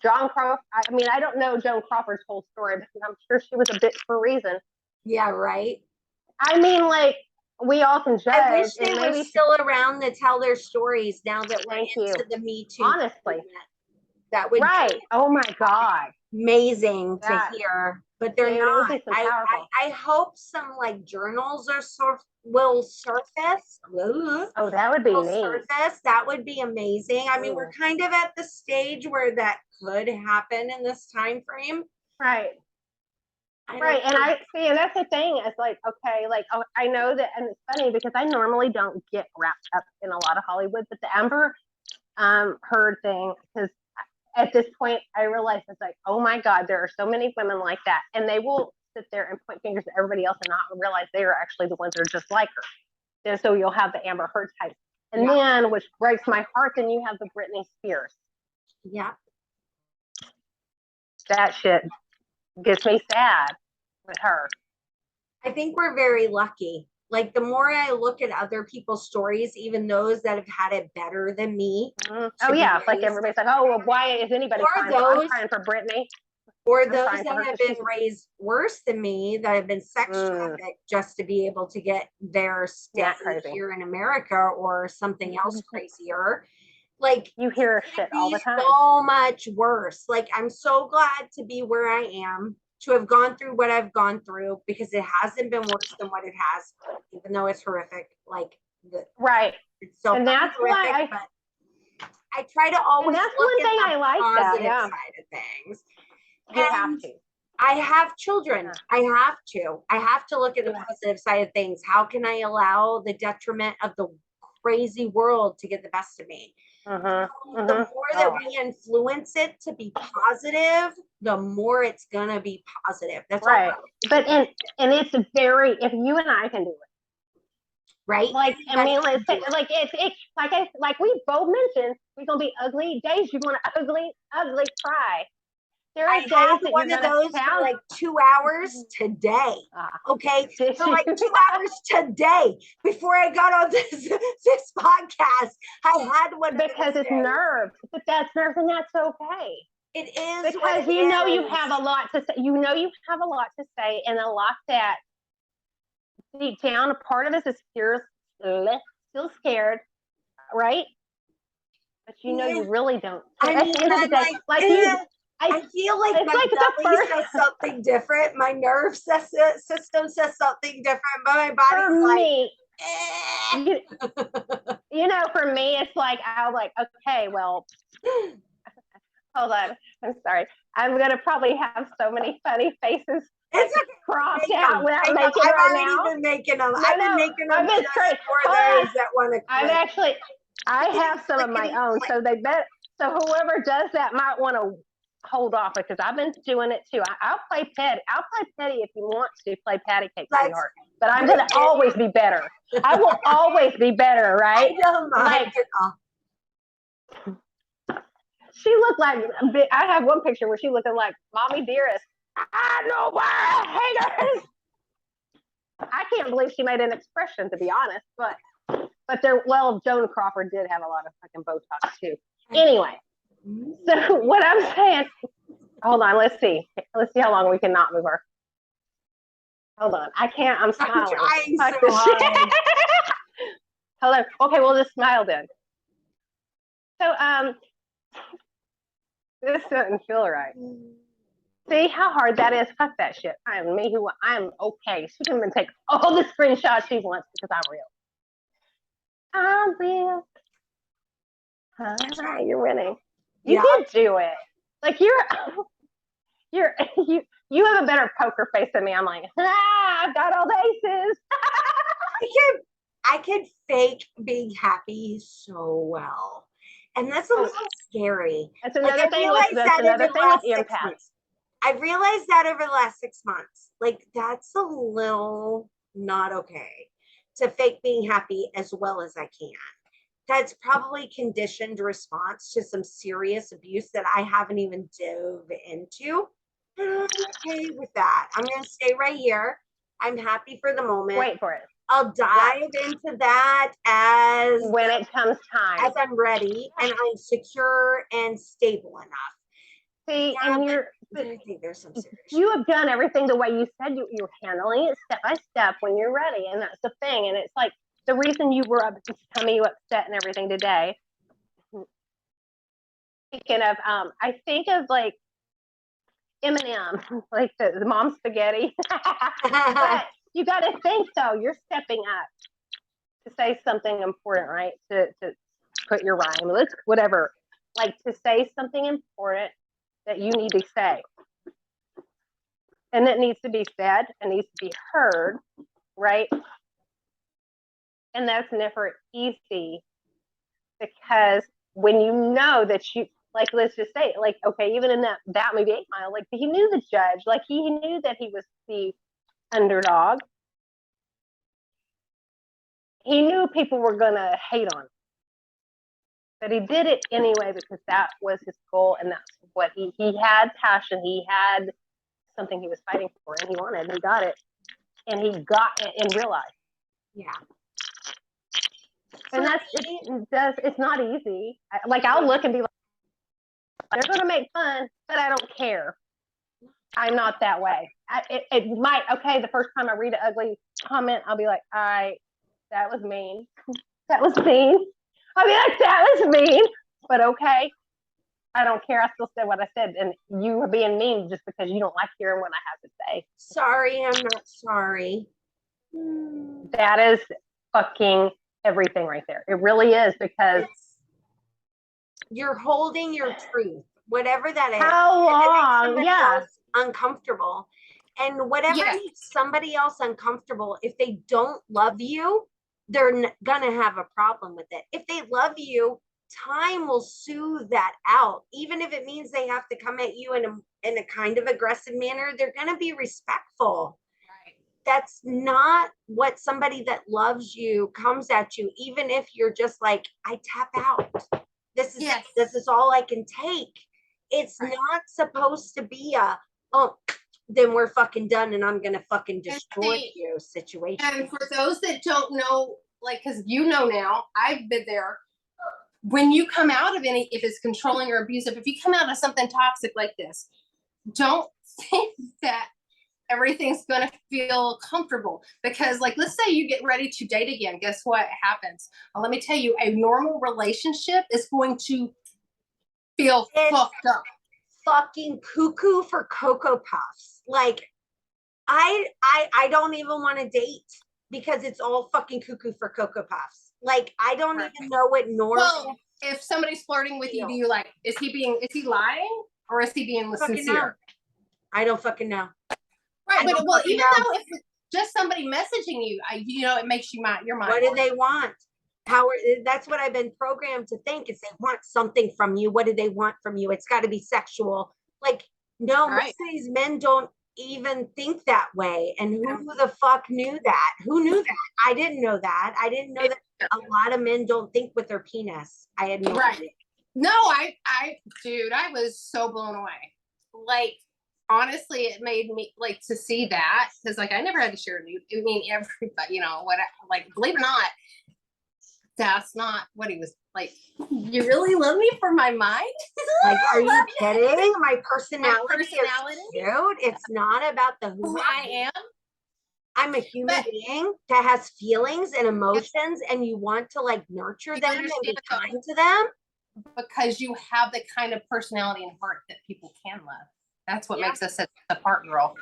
Speaker 2: Joan Crawford, I mean, I don't know Joan Crawford's whole story, but I'm sure she was a bitch for a reason.
Speaker 1: Yeah, right.
Speaker 2: I mean, like, we all can judge.
Speaker 1: I wish they were still around to tell their stories now that we're into the Me Too.
Speaker 2: Honestly.
Speaker 1: That would
Speaker 2: be oh my God.
Speaker 1: Amazing to hear. but they're
Speaker 2: Dude, it would
Speaker 1: not.
Speaker 2: be some powerful.
Speaker 1: I hope some like journals will surface.
Speaker 2: Oh, that would be neat.
Speaker 1: That would be amazing. I mean,
Speaker 2: Ooh.
Speaker 1: we're kind of at the stage where that could happen in this time frame.
Speaker 2: Right. Right, and I see, and that's the thing. It's like, okay, like I know that, and it's funny because I normally don't get wrapped up in a lot of Hollywood, but the Amber Heard thing, because at this point I realize it's like, oh my God, there are so many women like that, and they will sit there and point fingers at everybody else and not realize they are actually the ones that are just like her. And so you'll have the Amber Heard type, and then, which breaks my heart, then you have the Britney Spears.
Speaker 1: Yeah,
Speaker 2: that shit gets me sad with her.
Speaker 1: I think we're very lucky. Like the more I look at other people's stories, even those that have had it better than me.
Speaker 2: Oh yeah, like everybody's like, oh, well, why is anybody crying? I'm crying for Britney.
Speaker 1: Or those that have been raised worse than me, that have been sex trafficked just to be able to get their stay here in America or something else crazier. Like
Speaker 2: you hear shit all the time.
Speaker 1: So much worse. Like I'm so glad to be where I am, to have gone through what I've gone through, because it hasn't been worse than what it has, even though it's horrific. Like
Speaker 2: right.
Speaker 1: It's so
Speaker 2: and that's
Speaker 1: horrific,
Speaker 2: why
Speaker 1: but I try to always
Speaker 2: that's
Speaker 1: look
Speaker 2: one thing
Speaker 1: at the
Speaker 2: I like
Speaker 1: positive
Speaker 2: that,
Speaker 1: side of things.
Speaker 2: You have to.
Speaker 1: I have children. I have to look at the positive side of things. How can I allow the detriment of the crazy world to get the best of me? The more that we influence it to be positive, the more it's gonna be positive. That's
Speaker 2: right. But and it's very, if you and I can do it,
Speaker 1: right?
Speaker 2: Like I mean, let's say, like it's like we both mentioned, we're gonna be ugly days. You're gonna ugly cry. There are days that
Speaker 1: one of those for like 2 hours today. Okay, so like 2 hours today before I got on this podcast, I had one
Speaker 2: because it's nerves, but that's nerves, and that's okay.
Speaker 1: It is
Speaker 2: because you know you have a lot to say. You know you have a lot to say, and a lot that deep down, a part of us is still scared, right? But you know you really don't.
Speaker 1: I mean, at the end of the day, like you. I feel like my belly says something different. My nerve system says something different, but my body's
Speaker 2: for
Speaker 1: like,
Speaker 2: me, you know, for me, it's like, I'm like, okay, well, hold on. I'm sorry. I'm going to probably have so many funny faces crossed out without making right now.
Speaker 1: I've already been making them. I've been making them just for those that want to quit.
Speaker 2: I have some of my own, so whoever does that might want to hold off, because I've been doing it too. I'll play petty. I'll play petty if you want to play patty cake, sweetheart. But I'm going to always be better. I will always be better, right?
Speaker 1: I don't mind.
Speaker 2: She looked like, I have one picture where she looking like Mommy Dearest. I know my haters. I can't believe she made an expression, to be honest. But Joan Crawford did have a lot of fucking Botox too. Anyway. So what I'm saying, hold on, let's see how long we can not move her. Hold on, I can't, I'm smiling.
Speaker 1: I'm trying so hard.
Speaker 2: Hold on, okay, we'll just smile then. So, this doesn't feel right. See how hard that is? Fuck that shit. I'm okay. She can even take all the screenshots she wants because I'm real. I'm real. You're winning. You can do it. Like you have a better poker face than me. I'm like, I've got all the aces.
Speaker 1: I could fake being happy so well. And that's a little scary.
Speaker 2: That's another thing with empaths.
Speaker 1: I realized that over the last 6 months. Like that's a little not okay to fake being happy as well as I can. That's probably conditioned response to some serious abuse that I haven't even dove into. I'm okay with that. I'm going to stay right here. I'm happy for the moment.
Speaker 2: Wait for it.
Speaker 1: I'll dive into that as
Speaker 2: when it comes time,
Speaker 1: as I'm ready and I'm secure and stable enough.
Speaker 2: See, and
Speaker 1: I think there's some serious
Speaker 2: you have done everything the way you said you're handling it step by step when you're ready, and that's the thing. And it's like, the reason you were telling me you upset and everything today. Speaking of, I think of like M&M, like the mom spaghetti. But you got to think, though, you're stepping up to say something important, right? To put your rhyme, whatever. Like to say something important that you need to say. And it needs to be said, it needs to be heard, right? And that's never easy because when you know that you, like, let's just say, like, okay, even in that movie 8 Mile, like, he knew the judge, like, he knew that he was the underdog. He knew people were going to hate on him. But he did it anyway because that was his goal, and that's what he had passion. He had something he was fighting for, and he wanted, and he got it. And he got it in real life.
Speaker 1: Yeah.
Speaker 2: And it's not easy. Like, I'll look and be like, they're going to make fun, but I don't care. I'm not that way. It might, okay, the first time I read an ugly comment, I'll be like, that was mean. That was mean. I'll be like, that was mean. But okay, I don't care. I still said what I said. And you were being mean just because you don't like hearing what I have to say.
Speaker 1: Sorry, I'm not sorry.
Speaker 2: That is fucking everything right there. It really is, because
Speaker 1: you're holding your truth, whatever that is.
Speaker 2: How long? Yeah.
Speaker 1: Uncomfortable. And whatever makes somebody else uncomfortable, if they don't love you, they're gonna have a problem with it. If they love you, time will soothe that out. Even if it means they have to come at you in a kind of aggressive manner, they're gonna be respectful. Right. That's not what somebody that loves you comes at you, even if you're just like, I tap out. This is all I can take. It's not supposed to be then we're fucking done and I'm gonna fucking destroy you situation.
Speaker 3: And for those that don't know, like, because now, I've been there. When you come out of if it's controlling or abusive, if you come out of something toxic like this, don't think that everything's gonna feel comfortable. Because, like, let's say you get ready to date again. Guess what happens? Let me tell you, a normal relationship is going to feel fucked up.
Speaker 1: Fucking cuckoo for Cocoa Puffs. Like, I don't even want to date because it's all fucking cuckoo for Cocoa Puffs. Like, I don't even know what normal.
Speaker 3: Well, if somebody's flirting with you, do you like, is he lying or is he being sincere?
Speaker 1: Know. I don't fucking know.
Speaker 3: Right, but well, even though if it's just somebody messaging you, it makes your mind.
Speaker 1: What do they want? That's what I've been programmed to think, is they want something from you. What do they want from you? It's got to be sexual. Like, no, most of these men don't even think that way. And who the fuck knew that? Who knew that? I didn't know that. I didn't know that a lot of men don't think with their penis. I had no idea.
Speaker 3: No, dude, I was so blown away. Like, honestly, it made me, like, to see that, because, like, I never had to share a nude. I mean, everybody, like, believe it or not, that's not what he was like. You really love me for my mind?
Speaker 1: Like, are you kidding? My personality is cute. It's not about who
Speaker 3: I am.
Speaker 1: I'm a human being that has feelings and emotions, and you want to, like, nurture them and be kind to them.
Speaker 3: Because you have the kind of personality and heart that people can love. That's what makes us a part, girl.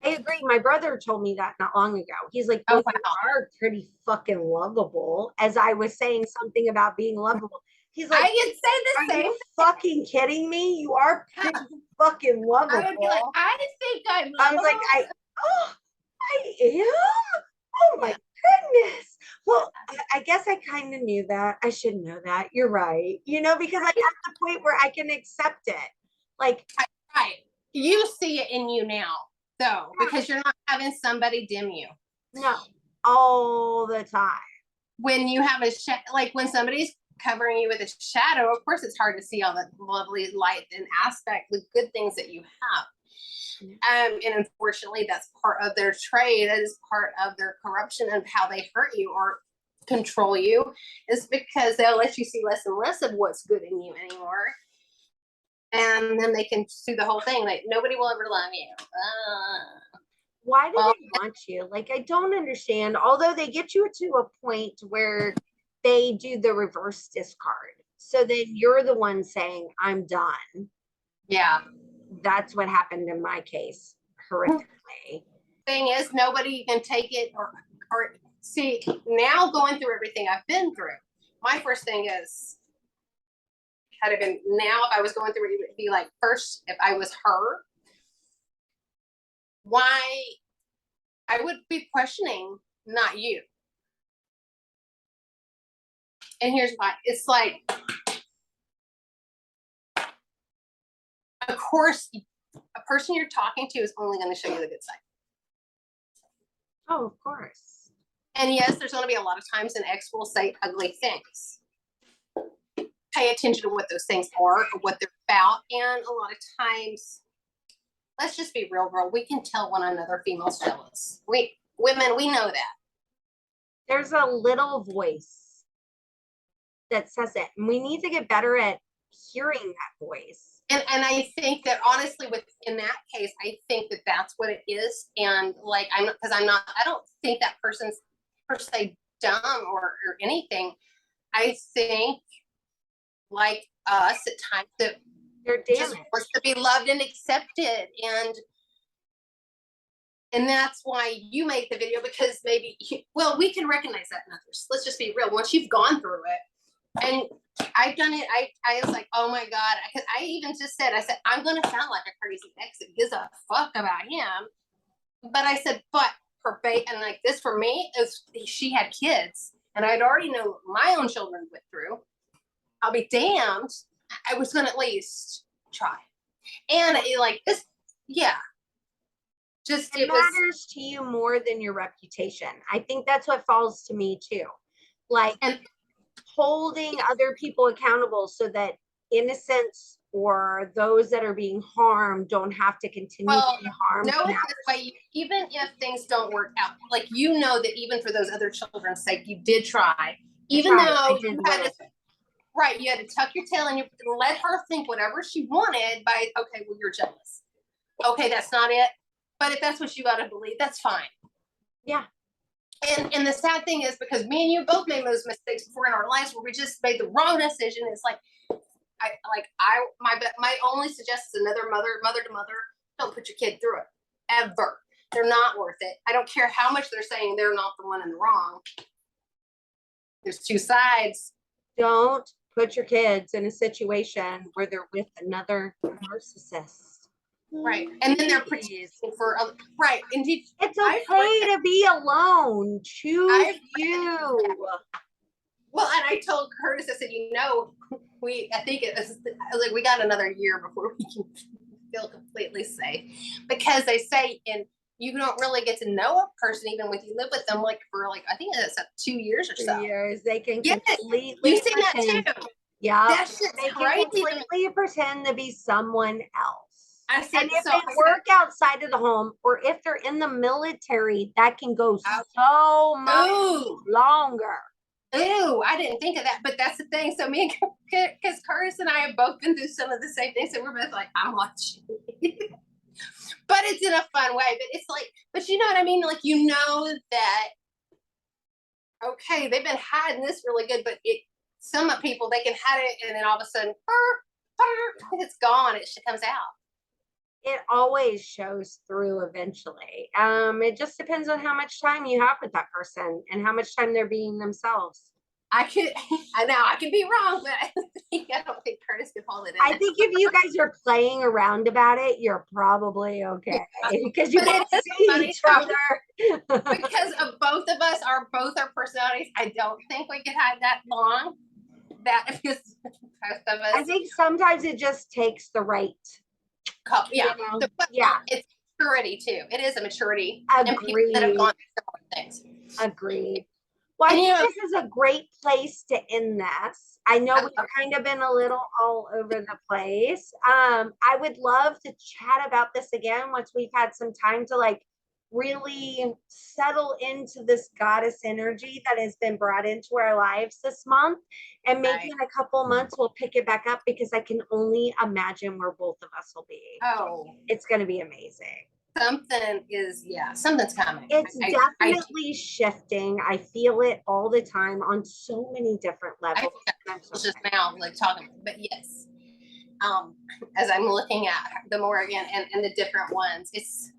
Speaker 1: I agree. My brother told me that not long ago. He's like, you are pretty fucking lovable. As I was saying something about being lovable. He's like,
Speaker 3: I can say the same.
Speaker 1: Are you fucking kidding me? You are pretty fucking lovable.
Speaker 3: I would be like, I think I'm lovable.
Speaker 1: I was like, I am? Oh my goodness. Well, I guess I kind of knew that. I should know that. You're right. Because I'm at the point where I can accept it. Like,
Speaker 3: right. You see it in you now, though, because you're not having somebody dim you.
Speaker 1: No, all the time.
Speaker 3: When you have like when somebody's covering you with a shadow, of course it's hard to see all the lovely light and aspect, the good things that you have. And unfortunately, that's part of their trade. That is part of their corruption and how they hurt you or control you, is because they'll let you see less and less of what's good in you anymore. And then they can do the whole thing. Like, nobody will ever love you.
Speaker 1: Why do they want you? Like, I don't understand. Although they get you to a point where they do the reverse discard. So then you're the one saying, I'm done.
Speaker 3: Yeah.
Speaker 1: that's what happened in my case, horrifically.
Speaker 3: Thing is, nobody can take it or see. Now going through everything I've been through, my first thing is, had it been now, if I was going through it, it would be like, first, if I was her, why I would be questioning, not you. And here's why. It's like, of course, a person you're talking to is only going to show you the good side.
Speaker 1: Oh, of course.
Speaker 3: And yes, there's going to be a lot of times an ex will say ugly things. Pay attention to what those things are or what they're about. And a lot of times, let's just be real, girl. We can tell one another females jealous. Women, we know that.
Speaker 1: There's a little voice that says it. And we need to get better at hearing that voice.
Speaker 3: And I think that honestly, in that case, I think that that's what it is. And like, I don't think that person's per se dumb or anything. I think like us at times that
Speaker 1: they're
Speaker 3: just wants to be loved and accepted. And that's why you make the video, because maybe, well, we can recognize that in others. Let's just be real. Once you've gone through it, and I've done it, I was like, oh my God, because I even just said, I'm going to sound like a crazy ex that gives a fuck about him. But I said, but her and like this for me is she had kids, and I'd already know my own children went through. I'll be damned. I was going to at least try. And it, like this, yeah. Just
Speaker 1: it matters to you more than your reputation. I think that's what falls to me too. Like, and holding other people accountable so that innocents or those that are being harmed don't have to continue to be harmed.
Speaker 3: No, this way, even if things don't work out, like, you know that even for those other children's sake, you did try, even though you had to, right, you had to tuck your tail and you let her think whatever she wanted by, okay, well, you're jealous. Okay, that's not it. But if that's what you got to believe, that's fine.
Speaker 1: Yeah.
Speaker 3: And the sad thing is, because me and you both made those mistakes before in our lives where we just made the wrong decision. It's like, my only suggestion is another mother to mother, don't put your kid through it, ever. They're not worth it. I don't care how much they're saying they're not the one in the wrong. There's two sides.
Speaker 1: Don't put your kids in a situation where they're with another narcissist.
Speaker 3: Right. And then they're pretending for, right. Indeed.
Speaker 1: It's okay to be alone. Choose you.
Speaker 3: Well, and I told Curtis, I said, I think it was, I was like, we got another year before we can feel completely safe, because they say, and you don't really get to know a person even when you live with them, like for like, I think it's up 2 years or so.
Speaker 1: 2 years. They can completely
Speaker 3: You've seen that too.
Speaker 1: Yeah.
Speaker 3: That shit's
Speaker 1: they
Speaker 3: crazy.
Speaker 1: Can completely pretend to be someone else.
Speaker 3: I said,
Speaker 1: and if they work outside of the home, or if they're in the military, that can go so much longer.
Speaker 3: Ooh, I didn't think of that, but that's the thing. So me, because Curtis and I have both been through some of the same things, and we're both like, I'm watching. But it's in a fun way. But it's like, but you know what I mean? Like, you know that, okay, they've been hiding this really good, but some people, they can hide it, and then all of a sudden, it's gone. It comes out.
Speaker 1: It always shows through eventually. It just depends on how much time you have with that person and how much time they're being themselves.
Speaker 3: I know I can be wrong, but I don't think Curtis could hold it in.
Speaker 1: I think if you guys are playing around about it, you're probably okay, because you can see each other.
Speaker 3: Because of both of us, both our personalities, I don't think we could hide that long. That because both of us.
Speaker 1: I think sometimes it just takes the right.
Speaker 3: Couple, yeah,
Speaker 1: you know? Yeah.
Speaker 3: It's maturity too. It is a maturity.
Speaker 1: Agreed.
Speaker 3: And people that have gone through things.
Speaker 1: Agreed. Well, I think this is a great place to end this. I know we've kind of been a little all over the place. I would love to chat about this again once we've had some time to like really settle into this goddess energy that has been brought into our lives this month. And maybe in a couple months we'll pick it back up, because I can only imagine where both of us will be. Oh, it's going to be amazing.
Speaker 3: Something's coming.
Speaker 1: It's definitely shifting. I feel it all the time on so many different levels.
Speaker 3: It's just now like talking, but yes. as I'm looking at them more again and the different ones, it's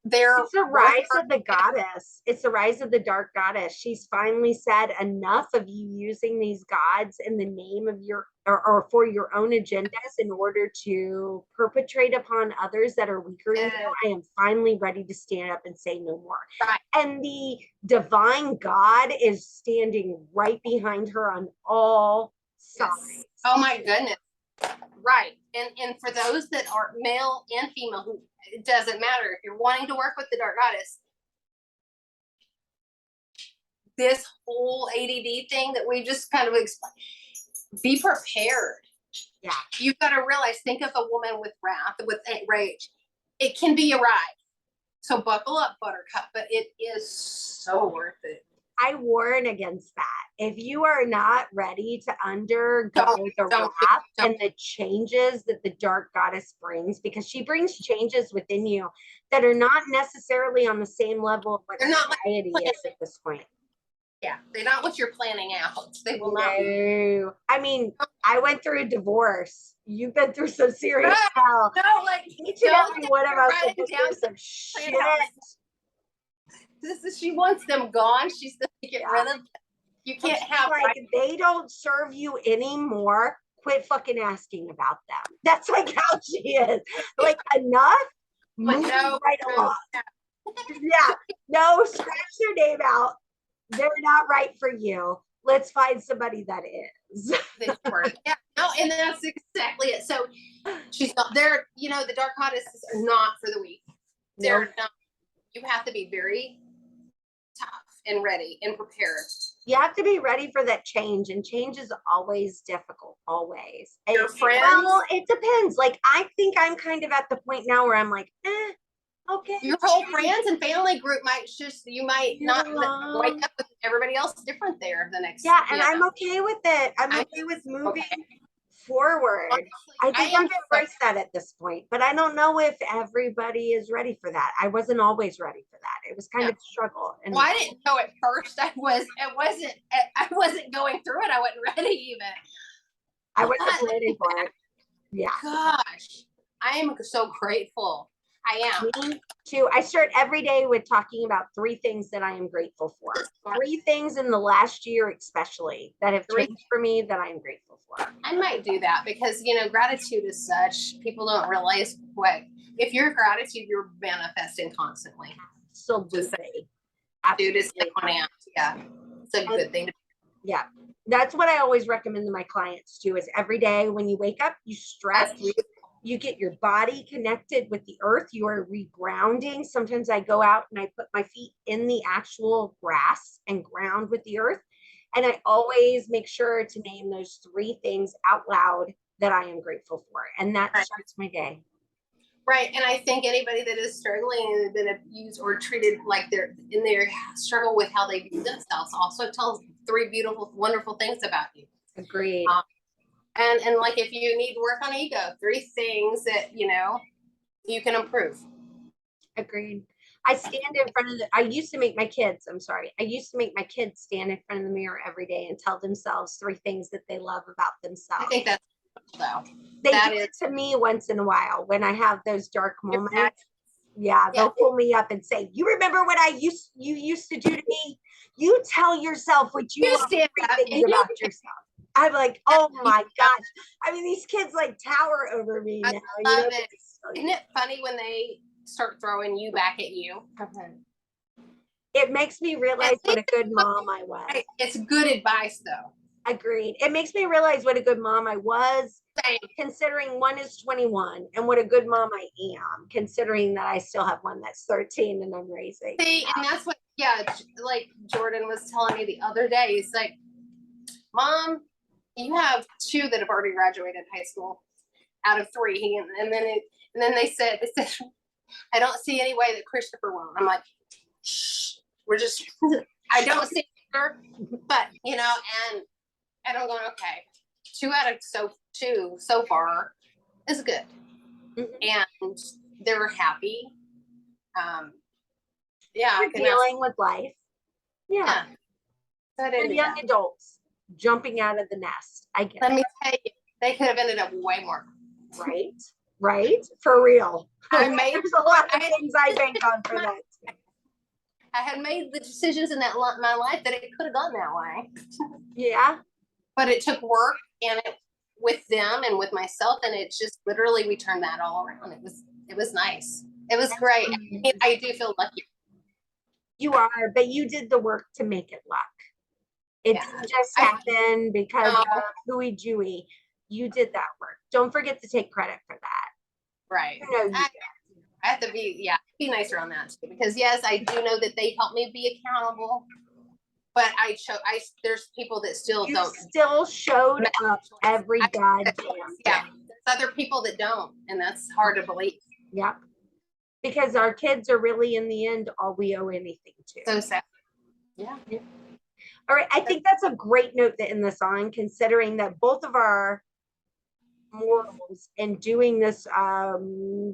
Speaker 1: the rise of the goddess. It's the rise of the dark goddess. She's finally said enough of you using these gods in the name of your or for your own agendas in order to perpetrate upon others that are weaker than you. I am finally ready to stand up and say no more.
Speaker 3: Right.
Speaker 1: And the divine God is standing right behind her on all sides.
Speaker 3: Yes. Oh my goodness. Right. And for those that are male and female, who it doesn't matter if you're wanting to work with the dark goddess, this whole ADD thing that we just kind of explained, be prepared.
Speaker 1: Yeah.
Speaker 3: You've got to realize, think of a woman with wrath, with rage. It can be a ride. So buckle up, Buttercup, but it is so worth it.
Speaker 1: I warn against that. If you are not ready to undergo the wrath and the changes that the dark goddess brings, because she brings changes within you that are not necessarily on the same level of what society is at this point.
Speaker 3: Yeah, they're not what you're planning out. They will not.
Speaker 1: No. I mean, I went through a divorce. You've been through some serious hell.
Speaker 3: No, like
Speaker 1: each and every one of us have been through some shit.
Speaker 3: She wants them gone. She's going to get rid of them. You can't have
Speaker 1: like they don't serve you anymore. Quit fucking asking about them. That's like how she is. Like enough. Move right along. Yeah. No, scratch their name out. They're not right for you. Let's find somebody that is.
Speaker 3: Yeah, no, and that's exactly it. So she's not there. You know, the dark goddesses are not for the weak. They're not. You have to be very tough and ready and prepared.
Speaker 1: You have to be ready for that change, and change is always difficult. Always.
Speaker 3: Your friends?
Speaker 1: Well, it depends. Like I think I'm kind of at the point now where I'm like, okay.
Speaker 3: Your whole friends and family group might you might not wake up with everybody else different there the next.
Speaker 1: Yeah, and I'm okay with it. I'm okay with moving forward. Honestly, I think I've embraced that at this point, but I don't know if everybody is ready for that. I wasn't always ready for that. It was kind of a struggle. And
Speaker 3: I didn't know at first. I wasn't going through it. I wasn't ready even.
Speaker 1: I wasn't ready for it. Yeah.
Speaker 3: Gosh, I am so grateful. I am.
Speaker 1: Me too. I start every day with talking about 3 things that I am grateful for. 3 things in the last year, especially, that have changed for me that I am grateful for.
Speaker 3: I might do that because, you know, gratitude is such, people don't realize if you're gratitude, you're manifesting constantly.
Speaker 1: Absolutely.
Speaker 3: Dude is out. Yeah. It's a good thing.
Speaker 1: Yeah. That's what I always recommend to my clients too, is every day when you wake up, you stretch. You get your body connected with the earth. You are regrounding. Sometimes I go out and I put my feet in the actual grass and ground with the earth. And I always make sure to name those 3 things out loud that I am grateful for. And that starts my day.
Speaker 3: Right. And I think anybody that is struggling and been abused or treated like they're in their struggle with how they view themselves also tells 3 beautiful, wonderful things about you.
Speaker 1: Agreed.
Speaker 3: And like if you need work on ego, 3 things that, you know, you can improve.
Speaker 1: Agreed. I stand in front of I used to make my kids stand in front of the mirror every day and tell themselves 3 things that they love about themselves.
Speaker 3: I think that's though.
Speaker 1: They do it to me once in a while when I have those dark moments. Yeah, they'll pull me up and say, "You remember what you used to do to me? You tell yourself what you love 3 things about yourself." I'm like, oh my gosh. I mean, these kids like tower over me now.
Speaker 3: I love it. Isn't it funny when they start throwing you back at you?
Speaker 1: It makes me realize what a good mom I was.
Speaker 3: It's good advice though.
Speaker 1: Agreed. It makes me realize what a good mom I was, considering one is 21, and what a good mom I am, considering that I still have one that's 13 and I'm raising.
Speaker 3: See, and that's what, like Jordan was telling me the other day. He's like, Mom, you have 2 that have already graduated high school out of 3. And then they said, I don't see any way that Christopher won't. I'm like, shh, I don't see her, but you know, and I'm going, okay, 2 out of 2 so far is good. Mm-hmm. And they're happy.
Speaker 1: They're dealing with life. Yeah.
Speaker 3: They're
Speaker 1: young adults jumping out of the nest. I get
Speaker 3: Let me tell you, They could have ended up way more.
Speaker 1: Right, for real.
Speaker 3: There's
Speaker 1: a lot of things I bank on for that.
Speaker 3: I had made the decisions in my life that it could have gone that way.
Speaker 1: Yeah.
Speaker 3: But it took work and with them and with myself, and it just literally we turned that all around. It was nice. It was great. I do feel lucky.
Speaker 1: You are, but you did the work to make it luck. It didn't just happen because of hooey Jewy. You did that work. Don't forget to take credit for that.
Speaker 3: Right. I have to be nicer on that too, because yes, I do know that they help me be accountable, but there's people that still don't.
Speaker 1: Still showed up every goddamn day.
Speaker 3: Yeah, there's other people that don't, and that's hard to believe.
Speaker 1: Yep. Because our kids are really, in the end, all we owe anything to.
Speaker 3: So sad. Yeah.
Speaker 1: All right. I think that's a great note to end this on, considering that both of our morals in doing this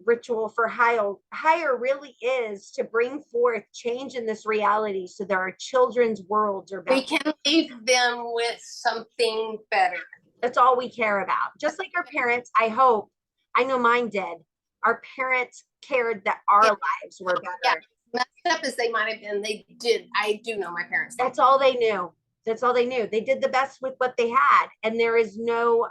Speaker 1: ritual for hire really is to bring forth change in this reality so that our children's worlds are better.
Speaker 3: We can leave them with something better.
Speaker 1: That's all we care about. Just like our parents, I know mine did. Our parents cared that our lives were better.
Speaker 3: Yeah. Messed up as they might have been, they did. I do know my parents.
Speaker 1: That's all they knew. They did the best with what they had. And there is no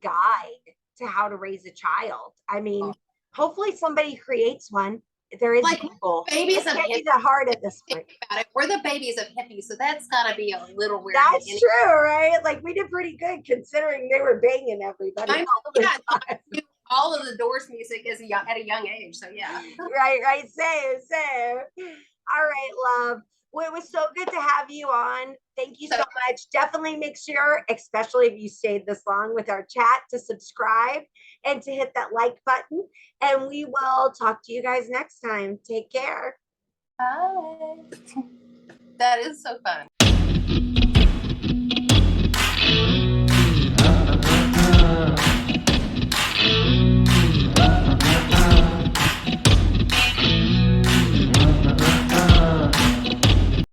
Speaker 1: guide to how to raise a child. I mean, hopefully somebody creates one. There is Google.
Speaker 3: Babies of
Speaker 1: hippies the heart at this point.
Speaker 3: About it. We're the babies of hippies, so that's got to be a little weird.
Speaker 1: That's true, right? Like we did pretty good considering they were banging everybody.
Speaker 3: I know, all of the Doors music is at a young age, so yeah.
Speaker 1: Right. Same. All right, love. Well, it was so good to have you on. Thank you so much. Definitely make sure, especially if you stayed this long with our chat, to subscribe and to hit that like button. And we will talk to you guys next time. Take care.
Speaker 3: Bye. That is so fun.